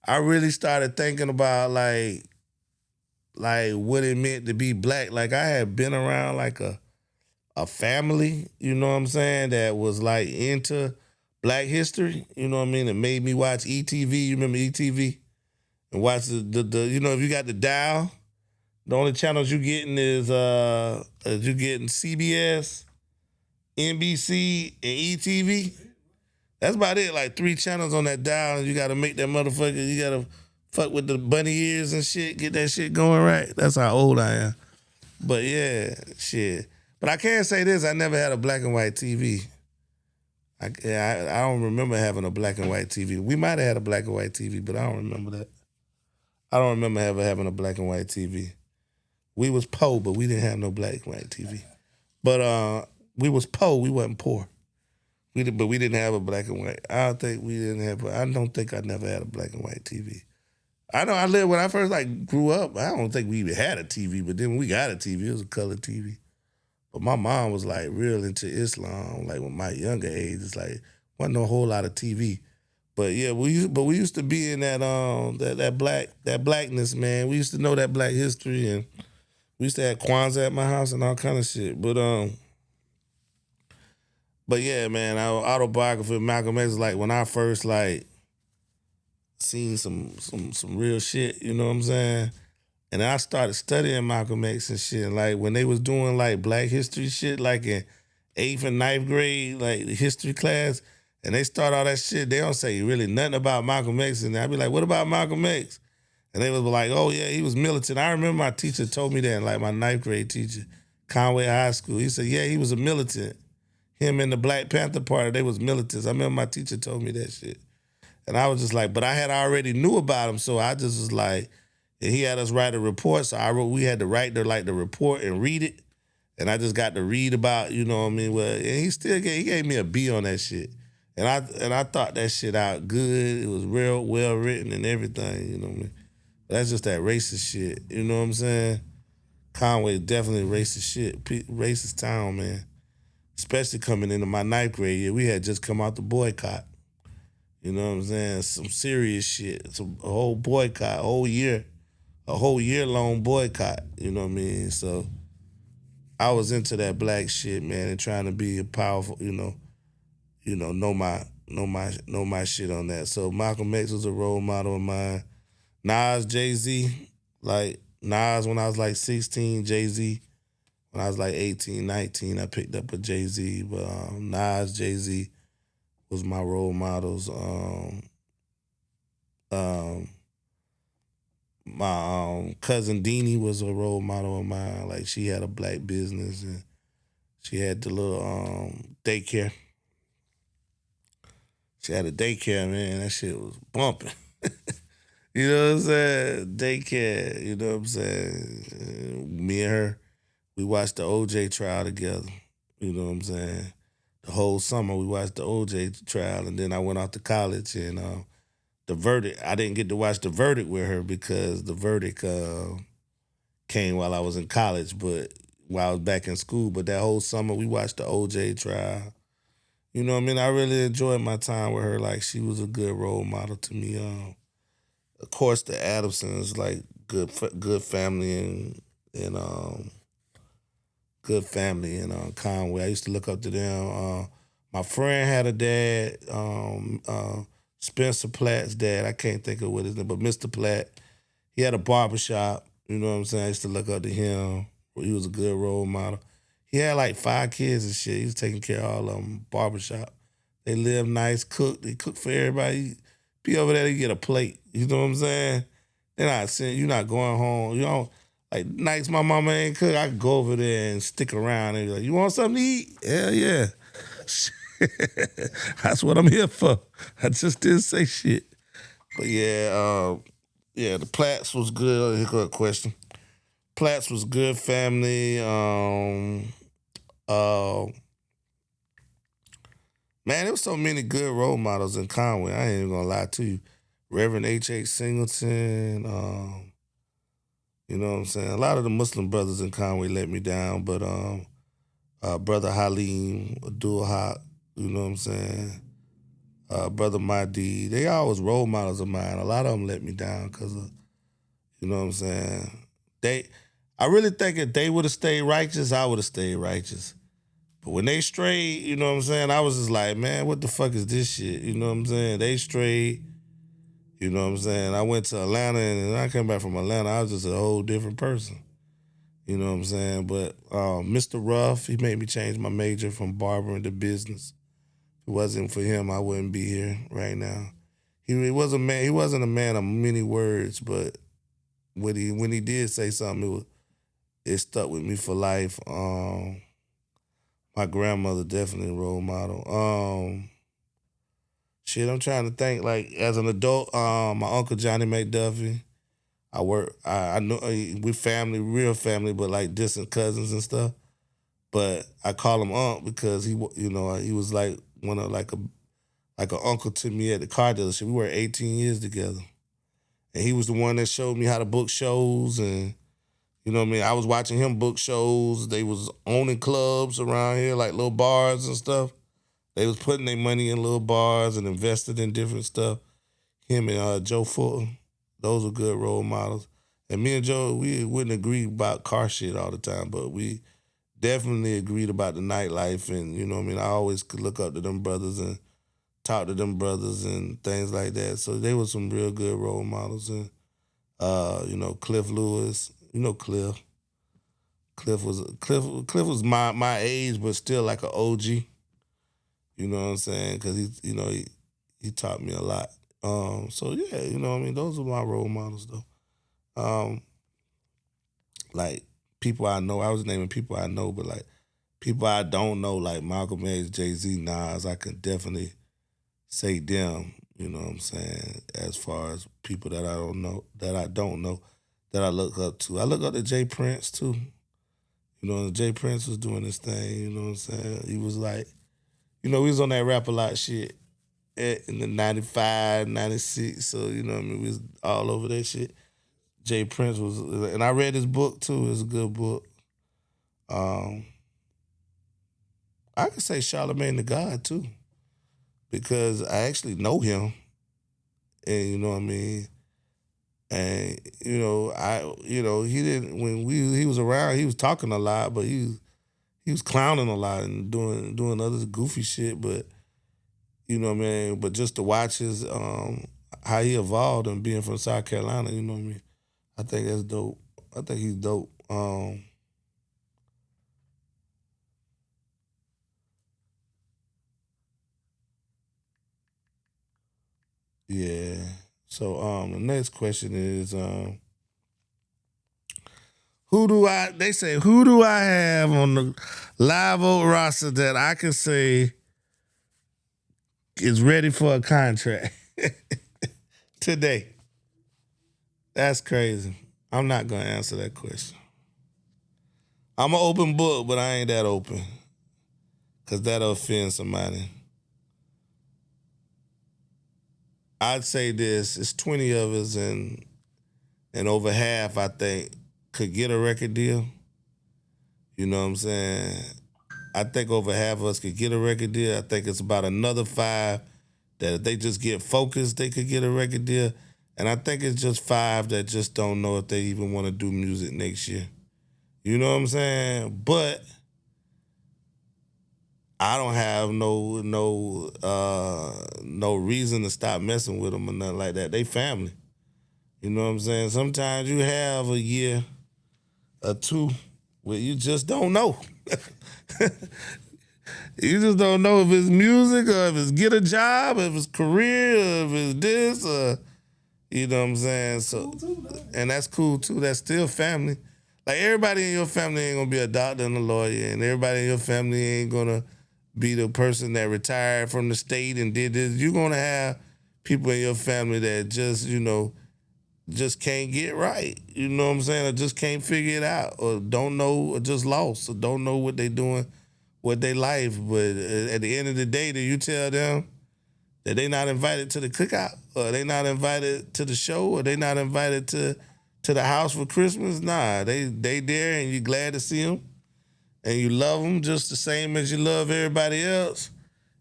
I really started thinking about like what it meant to be black. Like I had been around like a family, you know what I'm saying, that was like into black history. You know what I mean? It made me watch ETV. You remember ETV? And watch the if you got the dial, the only channels you getting is you getting CBS, NBC, and ETV. That's about it. Like 3 channels on that dial, and you gotta make that motherfucker. You gotta fuck with the bunny ears and shit. Get that shit going right. That's how old I am. But yeah, shit. But I can say this: I never had a black and white TV. I don't remember having a black and white TV. We might have had a black and white TV, but I don't remember that. I don't remember ever having a black and white TV. We was poor, but we didn't have no black and white TV. But we was poor. We wasn't poor. But we didn't have a black and white. I don't think we didn't have. I don't think I never had a black and white TV. I know I lived when I first grew up. I don't think we even had a TV. But then when we got a TV, it was a color TV. But my mom was like real into Islam. Like when my younger age, it's like wasn't no whole lot of TV. But yeah, we used to be in that blackness, man. We used to know that black history, and we used to have Kwanzaa at my house and all kind of shit. But yeah, man, our autobiography of Malcolm X is like when I first seen some real shit, you know what I'm saying? And then I started studying Malcolm X and shit. Like when they was doing like Black History shit, like in 8th and 9th grade, like history class, and they start all that shit, they don't say really nothing about Malcolm X. And I'd be like, what about Malcolm X? And they was like, oh yeah, he was militant. I remember my teacher told me that, like my 9th grade teacher, Conway High School. He said, yeah, he was a militant. Him and the Black Panther Party, they was militants. I remember my teacher told me that shit. And I was just like, but I had already knew about him, so I just was like, and he had us write a report, so we had to write the report and read it. And I just got to read about, you know what I mean? Well, and he gave me a B on that shit. And I thought that shit out good. It was real well written and everything, you know what I mean? That's just that racist shit, you know what I'm saying? Conway definitely racist shit, racist town, man. Especially coming into my 9th grade year, we had just come out the boycott. You know what I'm saying? Some serious shit. A whole boycott, a whole year long boycott. You know what I mean? So I was into that black shit, man, and trying to be a powerful, know my shit on that. So Malcolm X was a role model of mine. Nas, Jay-Z, like Nas when I was like 16, Jay-Z when I was like 18, 19, I picked up a Jay-Z, but Nas, Jay-Z was my role models. My cousin Deanie was a role model of mine. Like she had a black business and she had the little daycare. She had a daycare, man. That shit was bumping. You know what I'm saying? Daycare, you know what I'm saying? Me and her, we watched the OJ trial together. You know what I'm saying? The whole summer we watched the OJ trial, and then I went off to college and the verdict. I didn't get to watch the verdict with her because the verdict came while I was in college, but while I was back in school. But that whole summer we watched the OJ trial. You know what I mean? I really enjoyed my time with her. Like she was a good role model to me. Of course, the Adamsons, like good family and good family in Conway. I used to look up to them. My friend had a dad, Spencer Platt's dad. I can't think of what his name, but Mr. Platt. He had a barbershop. You know what I'm saying? I used to look up to him. He was a good role model. He had like 5 kids and shit. He was taking care of all of them. Barbershop. They live nice, cook. They cook for everybody. Be over there, they get a plate. You know what I'm saying? They're not saying you're not going home. You know, like nights my mama ain't cook, I could go over there and stick around and be like, you want something to eat? Hell yeah. That's what I'm here for. I just didn't say shit. But yeah, the Platts was good. Good question. Platts was good family. Uh, Man, there was so many good role models in Conway. I ain't even gonna lie to you. Reverend H.H. Singleton, you know what I'm saying? A lot of the Muslim brothers in Conway let me down, but Brother Halim, Abdul Haq, you know what I'm saying? Brother Mahdi, they always role models of mine. A lot of them let me down because of, you know what I'm saying? I really think if they would have stayed righteous, I would have stayed righteous. But when they strayed, you know what I'm saying? I was just like, man, what the fuck is this shit? You know what I'm saying? They strayed, you know what I'm saying? I went to Atlanta and when I came back from Atlanta, I was just a whole different person. You know what I'm saying? But Mr. Ruff, he made me change my major from barbering to business. If it wasn't for him, I wouldn't be here right now. He was a man. He wasn't a man of many words, but when he did say something, it stuck with me for life. My grandmother definitely a role model. Shit, I'm trying to think. Like as an adult, my uncle Johnny McDuffie. I know we family, real family, but like distant cousins and stuff. But I call him Unc because he was like one of like an uncle to me at the car dealership. We worked 18 years together, and he was the one that showed me how to book shows and. You know what I mean? I was watching him book shows. They was owning clubs around here, like little bars and stuff. They was putting their money in little bars and invested in different stuff. Him and Joe Fulton, those were good role models. And me and Joe, we wouldn't agree about car shit all the time, but we definitely agreed about the nightlife. And, you know what I mean? I always could look up to them brothers and talk to them brothers and things like that. So they were some real good role models. And Cliff Lewis. Cliff. Cliff was my age, but still like an OG. You know what I'm saying? Because he taught me a lot. So yeah, those are my role models though. Like people I know, I was naming people I know, but like people I don't know, like Malcolm X, Jay-Z, Nas, I can definitely say them. You know what I'm saying? As far as people that I don't know, that I look up to. I look up to Jay Prince too. Jay Prince was doing this thing. You know what I'm saying? He was like, we was on that rap a lot shit in the 95, 96. So, we was all over that shit. Jay Prince was, and I read his book too. It's a good book. I could say Charlemagne the God too, because I actually know him, and you know what I mean. And he didn't when he was around. He was talking a lot, but he was clowning a lot and doing other goofy shit. But you know what I mean. But just to watch his how he evolved and being from South Carolina, you know what I mean. I think that's dope. I think he's dope. Yeah. So the next question is who do I have on the Live Oak roster that I can say is ready for a contract today? That's crazy. I'm not gonna answer that question. I'm an open book, but I ain't that open. Cause that'll offend somebody. I'd say this, it's 20 of us and over half I think could get a record deal. You know what I'm saying? I think over half of us could get a record deal. I think it's about another 5 that if they just get focused, they could get a record deal. And I think it's just 5 that just don't know if they even want to do music next year. You know what I'm saying? But I don't have no reason to stop messing with them or nothing like that. They family. You know what I'm saying? Sometimes you have a year or 2 where you just don't know. You just don't know if it's music or if it's get a job, if it's career, or if it's this, or you know what I'm saying? So, and that's cool too. That's still family. Like everybody in your family ain't gonna be a doctor and a lawyer, and everybody in your family ain't gonna be the person that retired from the state and did this. You're gonna have people in your family that just can't get right. You know what I'm saying? Or just can't figure it out, or don't know, or just lost, or don't know what they doing with their life. But at the end of the day, do you tell them that they not invited to the cookout, or they not invited to the show, or they not invited to the house for Christmas? Nah, they there, and you glad to see them, and you love them just the same as you love everybody else.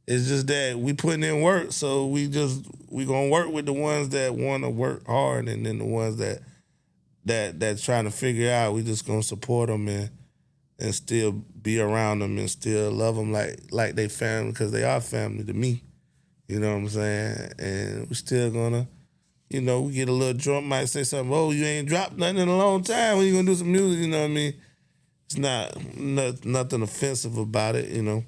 It's just that we putting in work, so we gonna work with the ones that want to work hard, and then the ones that's trying to figure out. We just gonna support them and still be around them and still love them like they family, because they are family to me. You know what I'm saying? And we still gonna, we get a little drunk, might say something. Oh, you ain't dropped nothing in a long time. When you gonna do some music? You know what I mean? It's nothing offensive about it.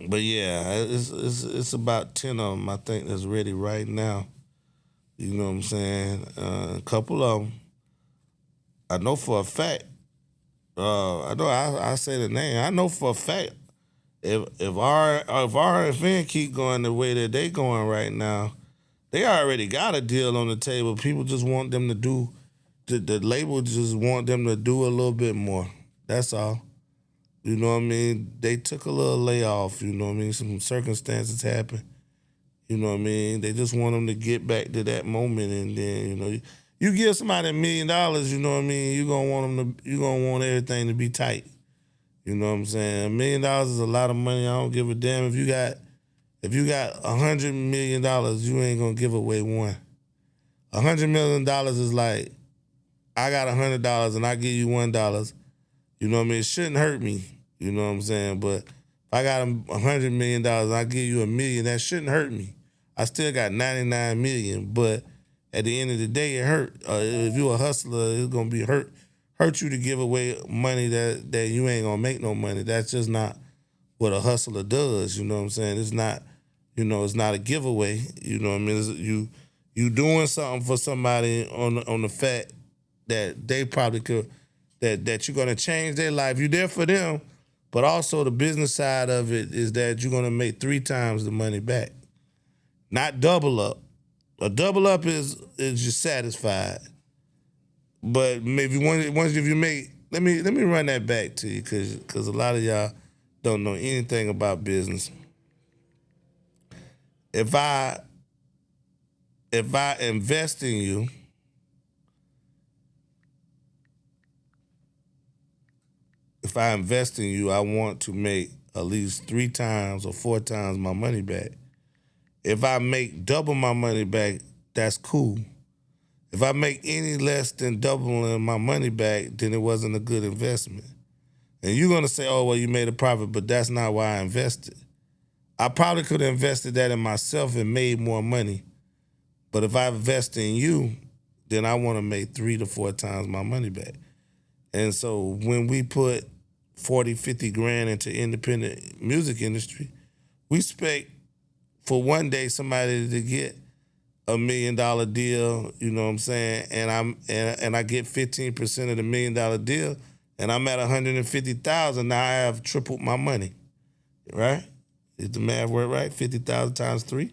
But yeah, it's about 10 of them I think that's ready right now. You know what I'm saying? A couple of them I know for a fact. I know I say the name. I know for a fact if RFN keep going the way that they going right now, they already got a deal on the table. People just want them to do the label just want them to do a little bit more. That's all. You know what I mean? They took a little layoff, you know what I mean? Some circumstances happened. You know what I mean? They just want them to get back to that moment, and then, you give somebody $1 million, you know what I mean? You gonna want everything to be tight. You know what I'm saying? $1 million is a lot of money. I don't give a damn if you got $100 million, you ain't gonna give away one. $100 million is like, I got $100 and I give you $1. You know what I mean? It shouldn't hurt me. You know what I'm saying? But if I got $100 million and I give you $1 million, that shouldn't hurt me. I still got 99 million, but at the end of the day, it hurt. If you a hustler, it's gonna be hurt you to give away money that you ain't gonna make no money. That's just not what a hustler does. You know what I'm saying? It's not, it's not a giveaway. You know what I mean? You doing something for somebody on the fact that they probably could that you're gonna change their life. You're there for them, but also the business side of it is that you're gonna make 3 times the money back, not double up. A double up is you're satisfied, but maybe once if you make let me run that back to you because a lot of y'all don't know anything about business. If I invest in you, I want to make at least 3 times or 4 times my money back. If I make double my money back, that's cool. If I make any less than doubling my money back, then it wasn't a good investment. And you're gonna say, oh, well, you made a profit, but that's not why I invested. I probably could have invested that in myself and made more money. But if I invest in you, then I want to make 3 to 4 times my money back. And so when we put 40, 50 grand into independent music industry, we expect for one day somebody to get $1 million deal, you know what I'm saying? And I get 15% of the $1 million deal, and I'm at 150,000. Now I have tripled my money, right? Is the math work right? 50,000 times 3,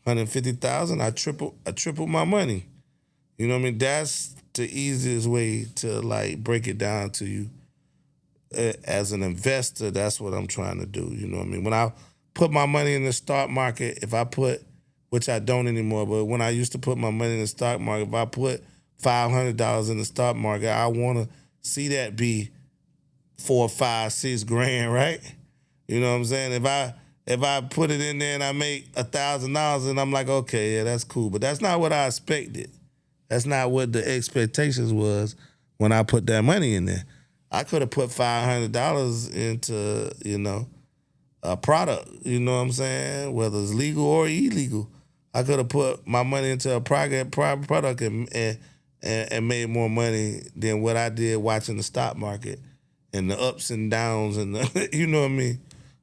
150,000. I tripled my money. You know what I mean? That's the easiest way to like break it down to you. As an investor, that's what I'm trying to do. You know what I mean? When I put my money in the stock market, which I don't anymore, but when I used to put my money in the stock market, if I put $500 in the stock market, I want to see that be 4, 5, 6 grand, right? You know what I'm saying? If I put it in there and I make $1,000 and I'm like, okay, yeah, that's cool, but that's not what I expected. That's not what the expectations was when I put that money in there. I could have put $500 into, a product, you know what I'm saying? Whether it's legal or illegal. I could have put my money into a private product and made more money than what I did watching the stock market and the ups and downs and the, you know what I mean?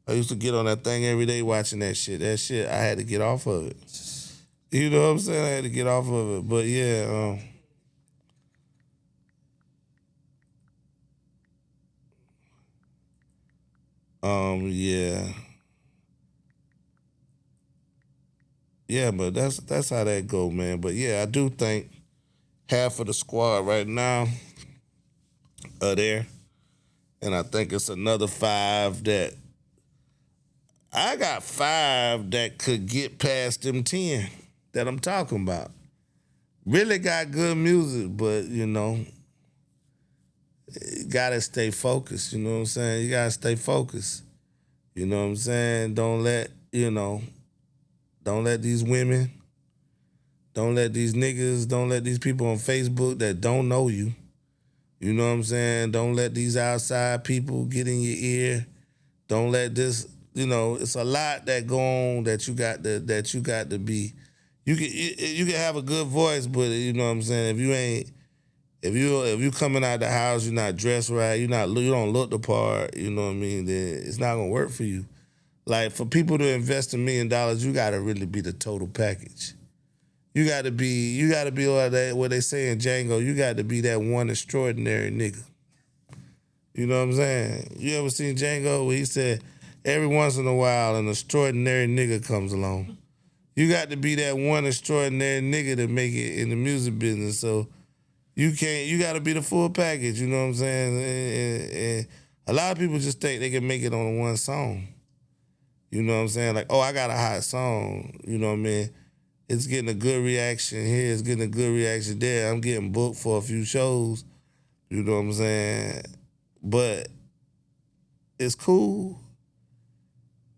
I used to get on that thing every day watching that shit. That shit, I had to get off of it. You know what I'm saying? I had to get off of it. But yeah, yeah. Yeah, but that's how that go, man. But yeah, I do think half of the squad right now are there. And I think it's another 5 that I got 5 that could get past them 10 that I'm talking about. Really got good music, but you gotta stay focused, you know what I'm saying? You gotta stay focused. You know what I'm saying? Don't let these women, don't let these niggas, don't let these people on Facebook that don't know you. You know what I'm saying? Don't let these outside people get in your ear. Don't let this, it's a lot that go on that you got to be. You can have a good voice, but you know what I'm saying? If you coming out the house, you're not dressed right, you don't look the part, you know what I mean, then it's not gonna work for you. Like for people to invest $1 million, you gotta really be the total package. You gotta be what they say in Django, you got to be that one extraordinary nigga. You know what I'm saying? You ever seen Django where he said, every once in a while an extraordinary nigga comes along. You got to be that one extraordinary nigga to make it in the music business. So you got to be the full package, you know what I'm saying? And a lot of people just think they can make it on one song. You know what I'm saying? Like, oh, I got a hot song, you know what I mean? It's getting a good reaction here, it's getting a good reaction there. I'm getting booked for a few shows, you know what I'm saying? But it's cool,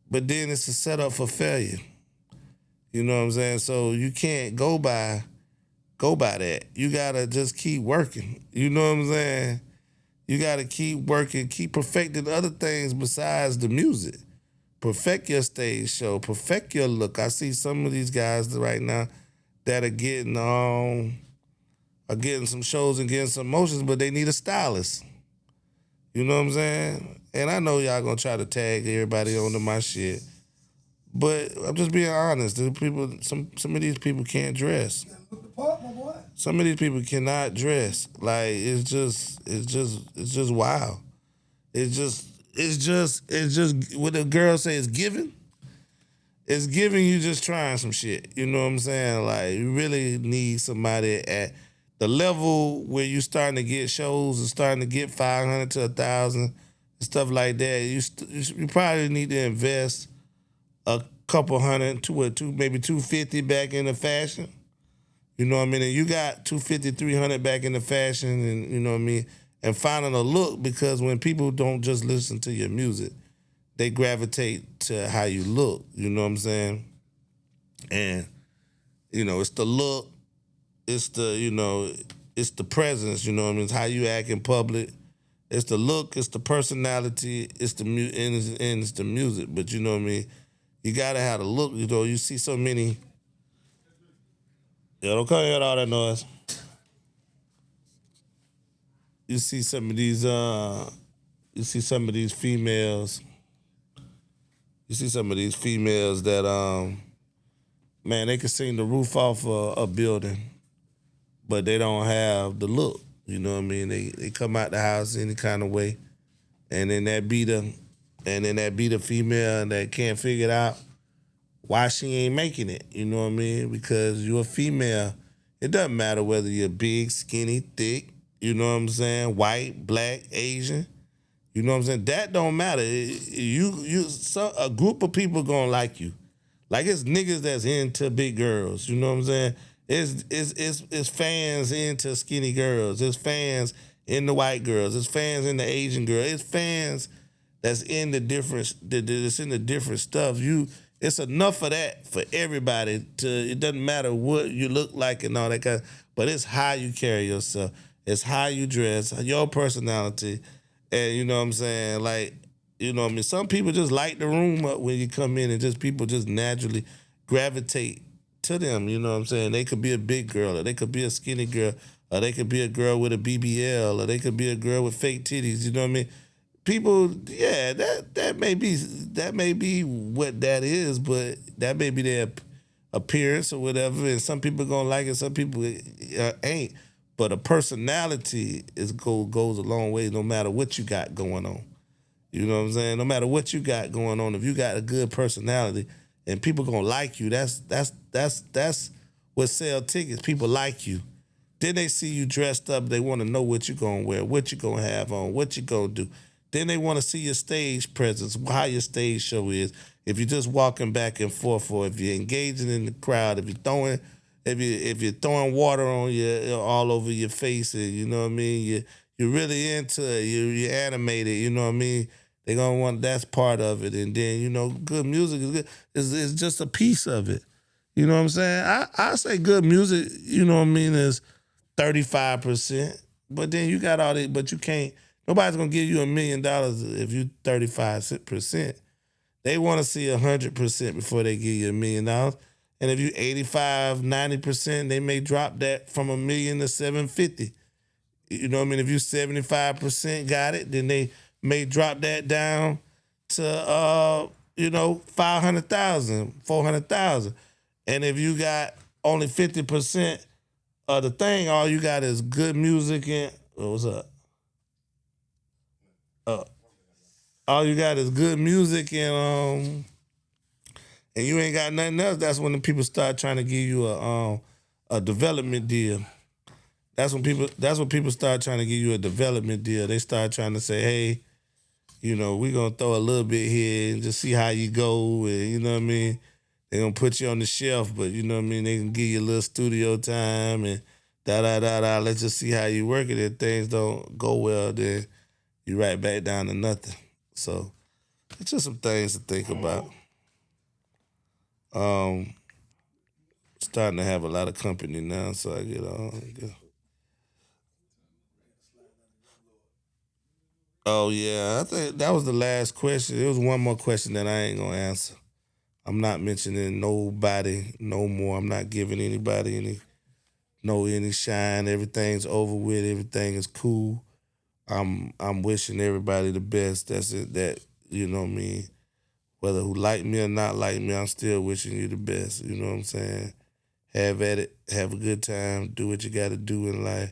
but then it's a setup for failure. You know what I'm saying? So you can't go by that. You gotta just keep working. You know what I'm saying? You gotta keep working, keep perfecting other things besides the music. Perfect your stage show, perfect your look. I see some of these guys right now, that are getting some shows and getting some motions, but they need a stylist. You know what I'm saying? And I know y'all gonna try to tag everybody onto my shit. But I'm just being honest. The people, some of these people can't dress. Some of these people cannot dress. Like it's just wild. It's just what the girl say is giving. It's giving you just trying some shit. You know what I'm saying? Like you really need somebody at the level where you starting to get shows and starting to get 500 to 1,000 and stuff like that. You probably need to invest a couple hundred, maybe 250 back into fashion. You know what I mean? And you got 250, 300 back into fashion, and you know what I mean? And finding a look, because when people don't just listen to your music, they gravitate to how you look. You know what I'm saying? And, it's the look, it's it's the presence, you know what I mean? It's how you act in public. It's the look, it's the personality, it's and it's the music. But you know what I mean? You gotta have the look. You see so many. Yeah, don't come here with all that noise. You see some of these. You see some of these females. You see some of these females that man, they can sing the roof off a building, but they don't have the look. You know what I mean? They come out the house any kind of way, and then that be the female that can't figure it out why she ain't making it. You know what I mean? Because you're a female. It doesn't matter whether you're big, skinny, thick, you know what I'm saying, white, black, Asian. You know what I'm saying? That don't matter. A group of people gonna like you. Like it's niggas that's into big girls. You know what I'm saying? It's fans into skinny girls. It's fans into white girls. It's fans into Asian girls. It's fans that's in that's in the different stuff. It's enough of that for everybody to. It doesn't matter what you look like and all that kind. But it's how you carry yourself. It's how you dress, your personality, and you know what I'm saying. Like what I mean. Some people just light the room up when you come in, and just people just naturally gravitate to them. You know what I'm saying. They could be a big girl, or they could be a skinny girl, or they could be a girl with a BBL, or they could be a girl with fake titties. You know what I mean? People, yeah, that may be what that is, but that may be their appearance or whatever. And some people gonna like it, some people ain't. But a personality goes a long way, no matter what you got going on. You know what I'm saying? No matter what you got going on, if you got a good personality and people gonna like you, that's what sell tickets. People like you. Then they see you dressed up. They want to know what you're gonna wear, what you're gonna have on, what you're gonna do. Then they want to see your stage presence, how your stage show is. If you're just walking back and forth, or if you're engaging in the crowd, if you're throwing water on all over your face, and you know what I mean, you're really into it. You're animated. You know what I mean. They're gonna want that's part of it, and then good music is good. It's just a piece of it. You know what I'm saying? I say good music. You know what I mean is 35%. But then you got all that, but you can't, nobody's gonna give you $1,000,000 if you 35%. They wanna see 100% before they give you $1,000,000. And if you 85, 90%, they may drop that from 1,000,000 to 750. You know what I mean? If you 75% got it, then they may drop that down to 500,000, 400,000. And if you got only 50%, the thing, all you got is good music and what's up? Uh, all you got is good music and you ain't got nothing else. That's when the people start trying to give you a development deal. That's when people start trying to give you a development deal. They start trying to say, hey, we're gonna throw a little bit here and just see how you go, and you know what I mean? They're gonna put you on the shelf, but you know what I mean, they can give you a little studio time and da da da da. Let's just see how you work it. If things don't go well, then you right back down to nothing. So it's just some things to think about. Um, Starting to have a lot of company now, so I get on. Oh yeah, I think that was the last question. There was one more question that I ain't gonna answer. I'm not mentioning nobody no more. I'm not giving anybody any shine. Everything's over with. Everything is cool. I'm wishing everybody the best. That's it. That you know what I mean. Whether who like me or not like me, I'm still wishing you the best. You know what I'm saying? Have at it. Have a good time. Do what you got to do in life.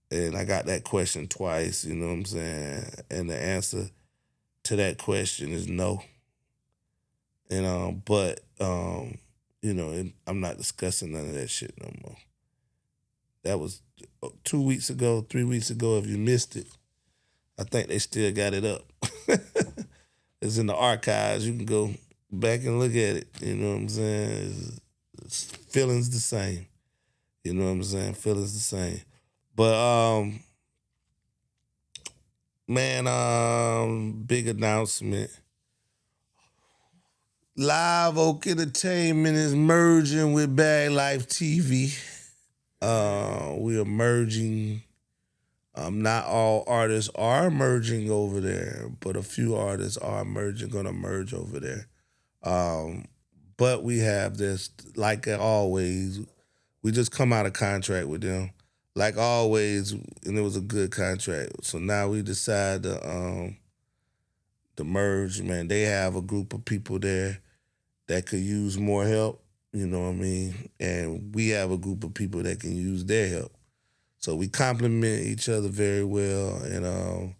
And I got that question twice. You know what I'm saying? And the answer to that question is no. And I'm not discussing none of that shit no more. That was 2 weeks ago, 3 weeks ago. If you missed it, I think they still got it up. It's in the archives. You can go back and look at it. You know what I'm saying? Feelings the same. You know what I'm saying? Feelings the same. But man, big announcement. Live Oak Entertainment is merging with Bag Life TV. We are merging. Not all artists are merging over there, but a few artists are gonna merge over there. But we have this, like always, we just come out of contract with them. Like always, and it was a good contract. So now we decide to merge, man. They have a group of people there that could use more help, you know what I mean? And we have a group of people that can use their help. So we complement each other very well, and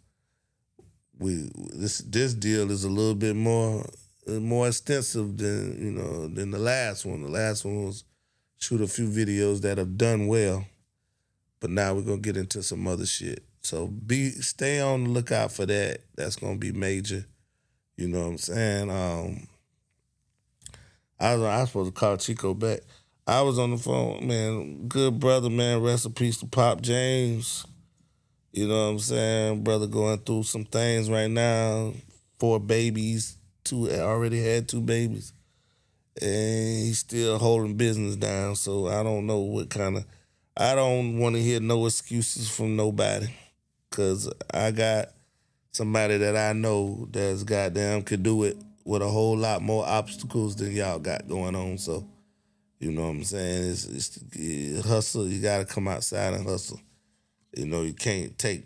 this deal is a little bit more extensive than the last one. The last one was shoot a few videos that have done well, but now we're gonna get into some other shit. So stay on the lookout for that. That's gonna be major. You know what I'm saying? I was supposed to call Chico back. I was on the phone, man. Good brother, man. Rest in peace to Pop James. You know what I'm saying? Brother going through some things right now. 4 babies, already had 2 babies. And he's still holding business down. So I don't know I don't want to hear no excuses from nobody. Cause I got somebody that I know that's goddamn could do it with a whole lot more obstacles than y'all got going on. So, you know what I'm saying? It's hustle. You gotta come outside and hustle. You know, you can't take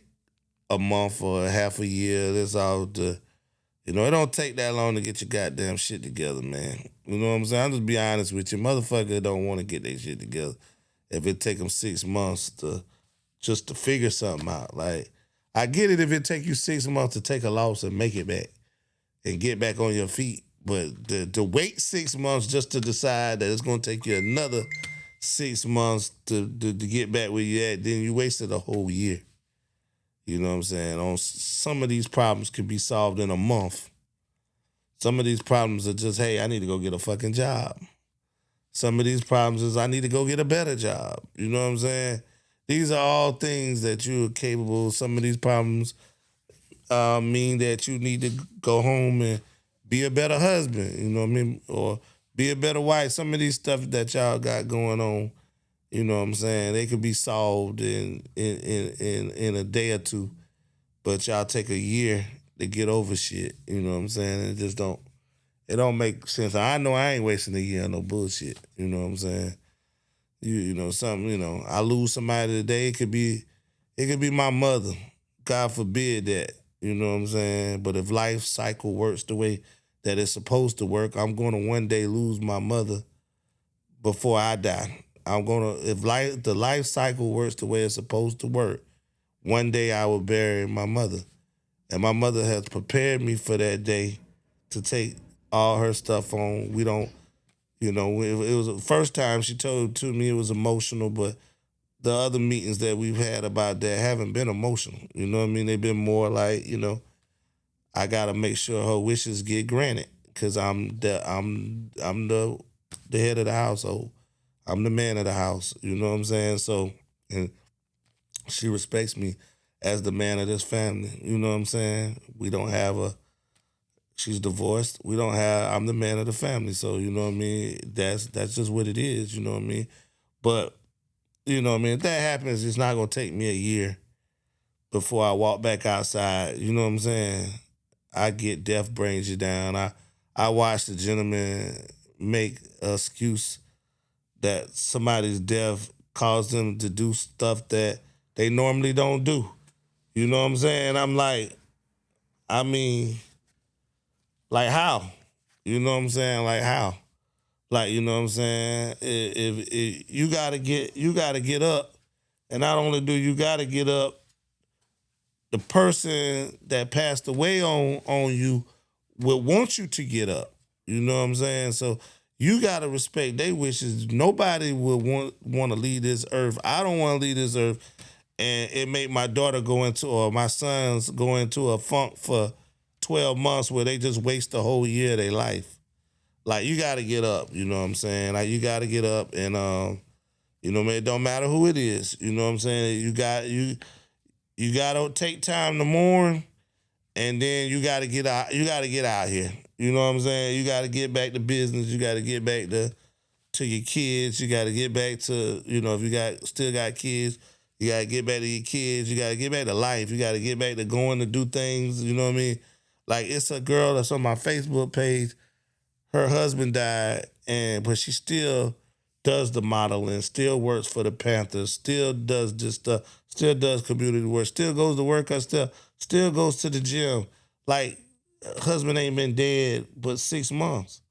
a month or half a year. That's all it don't take that long to get your goddamn shit together, man. You know what I'm saying? I'm just be honest with you. Motherfucker don't want to get their shit together. If it take them 6 months to figure something out. Like, I get it if it take you 6 months to take a loss and make it back and get back on your feet. But to wait 6 months just to decide that it's going to take you another 6 months to get back where you at, then you wasted a whole year. You know what I'm saying? Some of these problems could be solved in a month. Some of these problems are just, hey, I need to go get a fucking job. Some of these problems is I need to go get a better job. You know what I'm saying? These are all things that you're capable of. Some of these problems mean that you need to go home and be a better husband, you know what I mean? Or be a better wife. Some of these stuff that y'all got going on, you know what I'm saying? They could be solved in a day or two, but y'all take a year to get over shit. You know what I'm saying? It don't make sense. I know I ain't wasting a year on no bullshit. You know what I'm saying? I lose somebody today. It could be my mother. God forbid that. You know what I'm saying? But if life cycle works the way that it's supposed to work, I'm going to one day lose my mother before I die. If the life cycle works the way it's supposed to work, one day I will bury my mother. And my mother has prepared me for that day to take all her stuff on. We don't, it was the first time she told it to me, it was emotional, but the other meetings that we've had about that haven't been emotional. You know what I mean? They've been more like, I gotta make sure her wishes get granted because I'm the head of the household. I'm the man of the house. You know what I'm saying? So, and she respects me as the man of this family. You know what I'm saying? We don't have she's divorced. I'm the man of the family. So, you know what I mean? That's just what it is. You know what I mean? But, you know what I mean? If that happens, it's not going to take me a year before I walk back outside. You know what I'm saying? I get death brings you down. I I watched a gentleman make an excuse that somebody's death caused them to do stuff that they normally don't do. You know what I'm saying? I'm like, I mean, like how? You know what I'm saying? Like how? Like, you know what I'm saying? If you gotta get up, and not only do you gotta get up, the person that passed away on you would want you to get up. You know what I'm saying? So you gotta respect their wishes. Nobody would want to leave this earth. I don't want to leave this earth, and it made my daughter go into or my sons go into a funk for 12 months where they just waste the whole year of their life. Like you gotta get up. You know what I'm saying? Like you gotta get up, and you know, man, it don't matter who it is. You know what I'm saying? You gotta take time to mourn, and then you gotta get out. You gotta get out here. You know what I'm saying? You gotta get back to business. You gotta get back to your kids. You gotta get back to, you know, if you still got kids, you gotta get back to your kids. You gotta get back to life. You gotta get back to going to do things. You know what I mean? Like it's a girl that's on my Facebook page. Her husband died, but she still does the modeling, still works for the Panthers, still does this stuff, still does community work, still goes to work, still goes to the gym. Like husband ain't been dead but 6 months,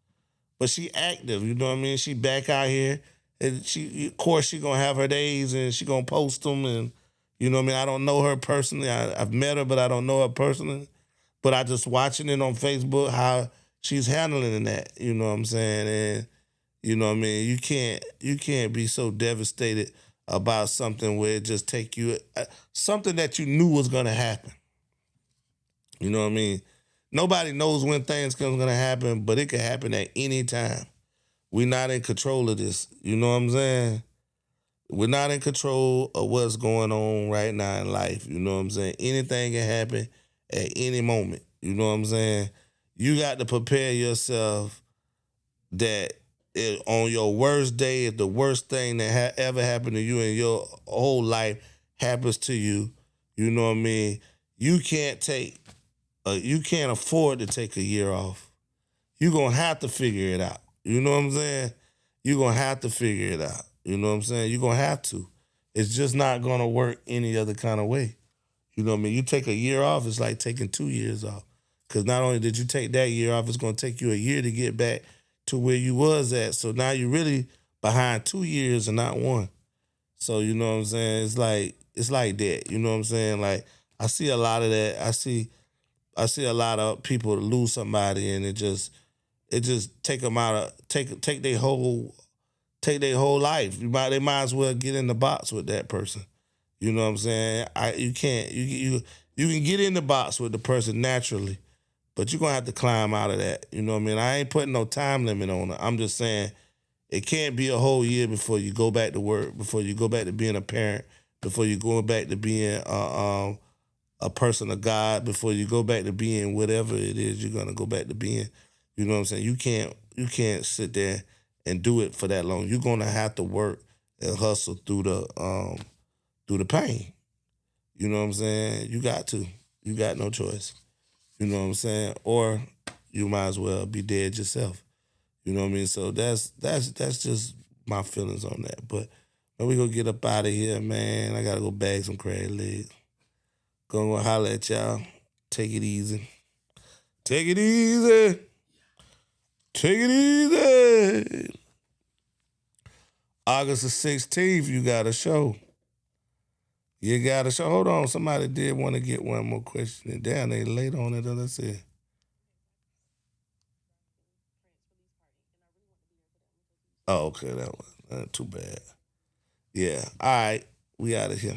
but she active. You know what I mean? She back out here, and she of course she gonna have her days, and she gonna post them, and you know what I mean. I don't know her personally. I've met her, but I don't know her personally. But I just watching it on Facebook how she's handling that. You know what I'm saying? And you know what I mean. You can't be so devastated about something where it just take you something that you knew was gonna happen. You know what I mean? Nobody knows when things gonna happen, but it can happen at any time. We're not in control of this. You know what I'm saying? We're not in control of what's going on right now in life. You know what I'm saying? Anything can happen at any moment. You know what I'm saying? You got to prepare yourself that on your worst day, if the worst thing that ever happened to you in your whole life happens to you, you know what I mean? You can't you can't afford to take a year off. You're going to have to figure it out. You know what I'm saying? You're going to have to figure it out. You know what I'm saying? You're going to have to. It's just not going to work any other kind of way. You know what I mean? You take a year off, it's like taking 2 years off. Because not only did you take that year off, it's going to take you a year to get back to where you was at. So now you're really behind 2 years and not one. So you know what I'm saying? It's like that. You know what I'm saying? Like I see a lot of that. I see a lot of people lose somebody, and it just take them out of take their whole life. They might as well get in the box with that person. You know what I'm saying? You can't you can get in the box with the person naturally, but you're gonna have to climb out of that. You know what I mean? I ain't putting no time limit on it. I'm just saying it can't be a whole year before you go back to work, before you go back to being a parent, before you go back to being a person of God, before you go back to being whatever it is you're gonna go back to being. You know what I'm saying? You can't sit there and do it for that long. You're gonna have to work and hustle through the pain. You know what I'm saying? You got to. You got no choice. You know what I'm saying? Or you might as well be dead yourself. You know what I mean? So that's just my feelings on that. But man, we gonna get up out of here, man. I gotta go bag some crab legs. Gonna go holler at y'all. Take it easy. Take it easy. Take it easy. August the 16th, you got a show. You got a show. Hold on. Somebody did want to get one more question. And damn, they late on it. Let's see. Oh, okay. That one. Too bad. Yeah. All right. We out of here.